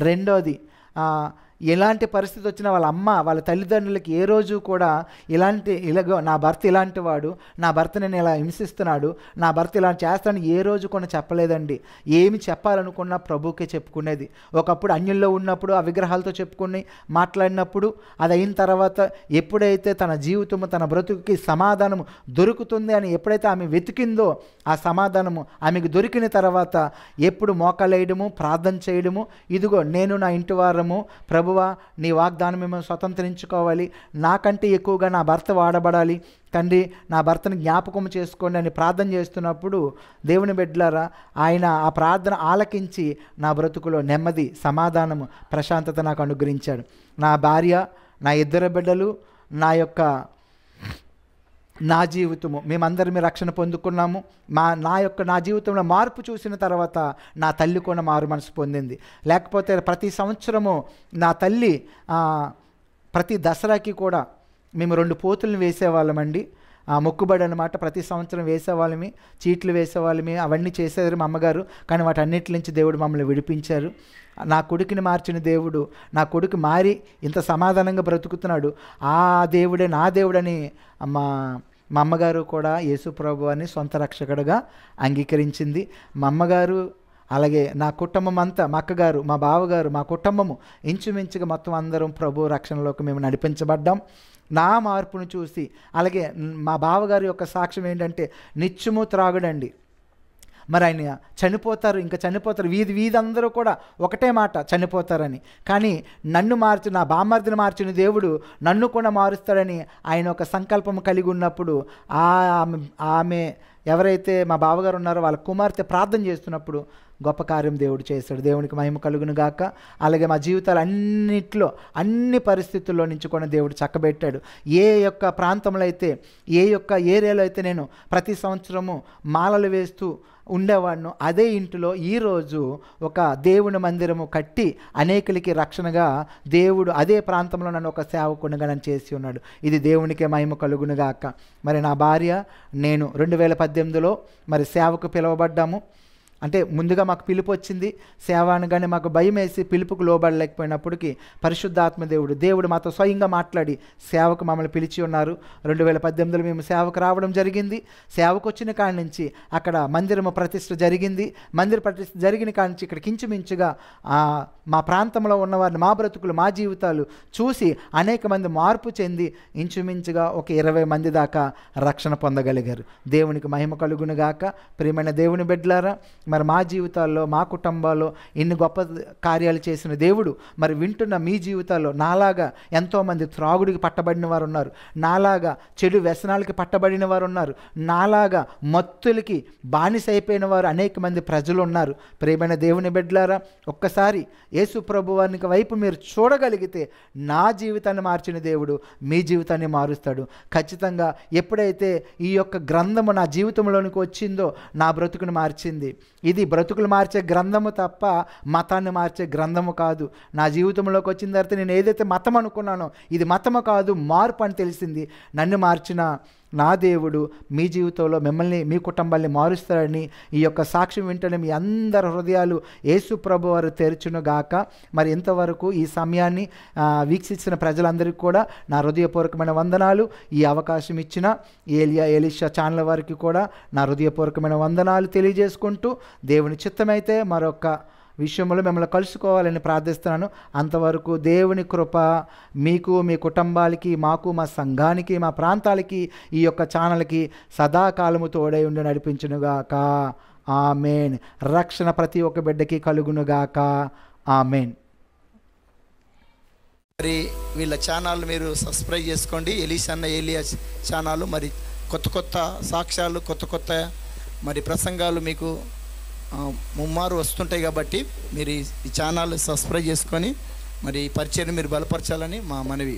రెండోది, ఎలాంటి పరిస్థితి వచ్చినా వాళ్ళ అమ్మ, వాళ్ళ తల్లిదండ్రులకి ఏ రోజు కూడా ఇలాగో నా భర్త ఇలాంటి వాడు, నా భర్త నేను ఇలా హింసిస్తున్నాడు, నా భర్త ఇలా చేస్తాను ఏ రోజు కూడా చెప్పలేదండి. ఏమి చెప్పాలనుకున్నా ప్రభుకే చెప్పుకునేది. ఒకప్పుడు అన్యుల్లో ఉన్నప్పుడు ఆ విగ్రహాలతో చెప్పుకుని మాట్లాడినప్పుడు అది అయిన తర్వాత ఎప్పుడైతే తన జీవితము, తన బ్రతుకుకి సమాధానము దొరుకుతుంది అని ఎప్పుడైతే ఆమె వెతికిందో ఆ సమాధానము ఆమెకు దొరికిన తర్వాత ఎప్పుడు మోకాలేయడము, ప్రార్థన చేయడము, ఇదిగో నేను నా ఇంటి వారము, ప్రభువా నీ వాగ్దానం మేము స్వతంత్రించుకోవాలి, నాకంటే ఎక్కువగా నా భర్త వాడబడాలి, తండ్రి నా భర్తను జ్ఞాపకం చేసుకోండి అని ప్రార్థన చేస్తున్నప్పుడు దేవుని బిడ్డలారా ఆయన ఆ ప్రార్థన ఆలకించి నా బ్రతుకులో నెమ్మది, సమాధానము, ప్రశాంతత నాకు అనుగ్రహించాడు. నా భార్య, నా ఇద్దరు బిడ్డలు, నా జీవితము, మేమందరం రక్షణ పొందుకున్నాము. నా జీవితంలో మార్పు చూసిన తర్వాత నా తల్లి కూడా మారు మనసు పొందింది. లేకపోతే ప్రతి సంవత్సరము నా తల్లి ప్రతి దసరాకి కూడా మేము 2 పోతులను వేసేవాళ్ళమండి. మొక్కుబడి అనమాట. ప్రతి సంవత్సరం వేసేవాళ్ళమి, చీట్లు వేసేవాళ్ళమి, అవన్నీ చేసేవారు మా అమ్మగారు. కానీ వాటన్నిటి నుంచి దేవుడు మమ్మల్ని విడిపించారు. నా కొడుకుని మార్చిన దేవుడు, నా కొడుకు మారి ఇంత సమాధానంగా బ్రతుకుతున్నాడు, ఆ దేవుడే నా దేవుడని మా అమ్మగారు కూడా యేసు ప్రభువుని సొంత రక్షకుడిగా అంగీకరించింది. మా అమ్మగారు అలాగే నా కుటుంబం అంతా, మా అక్కగారు, మా బావగారు, మా కుటుంబము ఇంచుమించుగా మొత్తం అందరం ప్రభు రక్షణలోకి మేము నడిపించబడ్డాం. నా మార్పును చూసి, అలాగే మా బావగారి యొక్క సాక్ష్యం ఏంటంటే నిత్యము త్రాగుడండి. మరి ఆయన చనిపోతారు, వీధి అందరూ కూడా ఒకటే మాట, చనిపోతారని. కానీ నా బామ్మర్దిని మార్చిన దేవుడు నన్ను కూడా మారుస్తాడని ఆయన ఒక సంకల్పం కలిగి ఉన్నప్పుడు ఆమె ఎవరైతే మా బావగారు ఉన్నారో వాళ్ళ కుమార్తె ప్రార్థన చేస్తున్నప్పుడు గొప్ప కార్యం దేవుడు చేశాడు. దేవునికి మహిమ కలుగును గాక. అలాగే మా జీవితాలు అన్ని పరిస్థితుల్లో నుంచి కూడా దేవుడు చక్కబెట్టాడు. ఏ యొక్క ప్రాంతంలో అయితే, ఏ యొక్క ఏరియాలో అయితే నేను ప్రతి సంవత్సరము మాలలు వేస్తూ ఉండేవాడిను, అదే ఇంటిలో ఈరోజు ఒక దేవుని మందిరము కట్టి అనేకులకి రక్షణగా దేవుడు అదే ప్రాంతంలో నన్ను ఒక సేవకునిగా నన్ను చేసి ఉన్నాడు. ఇది దేవునికే మహిమ కలుగునుగాక. మరి నా భార్య నేను 2018లో మరి సేవకు పిలువబడ్డాము. అంటే ముందుగా మాకు పిలుపు వచ్చింది, సేవ అనగానే మాకు భయం వేసి పిలుపుకు లోబడలేకపోయినప్పటికీ పరిశుద్ధాత్మ దేవుడు మాతో స్వయంగా మాట్లాడి సేవకు మమ్మల్ని పిలిచి ఉన్నారు. 2018లో మేము సేవకు రావడం జరిగింది. సేవకు వచ్చిన కాడి నుంచి అక్కడ మందిరము ప్రతిష్ఠ జరిగింది. మందిర ప్రతిష్ఠ జరిగిన కాడి నుంచి ఇక్కడ కించుమించుగా మా ప్రాంతంలో ఉన్నవారిని, మా బ్రతుకులు, మా జీవితాలు చూసి అనేక మంది మార్పు చెంది ఇంచుమించుగా ఒక 20 మంది దాకా రక్షణ పొందగలిగారు. దేవునికి మహిమ కలుగునుగాక. ప్రియమైన దేవుని బిడ్డలారా, మరి మా జీవితాల్లో, మా కుటుంబాల్లో ఇన్ని గొప్ప కార్యాలు చేసిన దేవుడు మరి వింటున్న మీ జీవితాల్లో నాలాగా ఎంతోమంది త్రాగుడికి పట్టబడిన వారు ఉన్నారు, నాలాగా చెడు వ్యసనాలకి పట్టబడిన వారు ఉన్నారు, నాలాగా మత్తులకి బానిస అయిపోయిన వారు అనేక మంది ప్రజలు ఉన్నారు. ప్రియమైన దేవుని బిడ్డలారా, ఒక్కసారి యేసు ప్రభు వారికి వైపు మీరు చూడగలిగితే నా జీవితాన్ని మార్చిన దేవుడు మీ జీవితాన్ని మారుస్తాడు ఖచ్చితంగా. ఎప్పుడైతే ఈ యొక్క గ్రంథము నా జీవితంలోనికి వచ్చిందో నా బ్రతుకును మార్చింది. ఇది బ్రతుకులు మార్చే గ్రంథము తప్ప మతాన్ని మార్చే గ్రంథము కాదు. నా జీవితంలోకి వచ్చిన తర్వాత నేను ఏదైతే మతం అనుకున్నానో ఇది మతము కాదు, మార్పు అని తెలిసింది. నన్ను మార్చిన నా దేవుడు మీ జీవితంలో మిమ్మల్ని, మీ కుటుంబాన్ని మారుస్తారని ఈ యొక్క సాక్ష్యం వింటనే మీ అందరి హృదయాలు యేసు ప్రభు వారు తెరచునుగాక. మరి ఇంతవరకు ఈ సమయాన్ని వీక్షించిన ప్రజలందరికీ కూడా నా హృదయపూర్వకమైన వందనాలు. ఈ అవకాశం ఇచ్చిన ఏలియా ఎలీషా ఛానల్ వారికి కూడా నా హృదయపూర్వకమైన వందనాలు తెలియజేసుకుంటూ, దేవుని చిత్తమైతే మరొక విషయంలో మిమ్మల్ని కలుసుకోవాలని ప్రార్థిస్తున్నాను. అంతవరకు దేవుని కృప మీకు, మీ కుటుంబాలకి, మాకు, మా సంఘానికి, మా ప్రాంతాలకి, ఈ యొక్క ఛానల్కి సదాకాలము తోడై ఉండి నడిపించునుగాక. ఆమెన్. రక్షణ ప్రతి ఒక్క బిడ్డకి కలుగునుగాక. ఆమెన్. మరి వీళ్ళ ఛానల్ మీరు సబ్స్క్రైబ్ చేసుకోండి. ఎలీషన్న ఏలియా ఛానల్. మరి కొత్త కొత్త సాక్ష్యాలు, కొత్త కొత్త మరి ప్రసంగాలు మీకు ముమ్మారు వస్తుంటాయి కాబట్టి మీరు ఈ ఛానల్ సబ్స్క్రైబ్ చేసుకొని మరి ఈ పరిచయం మీరు బలపరచాలని మా మనవి.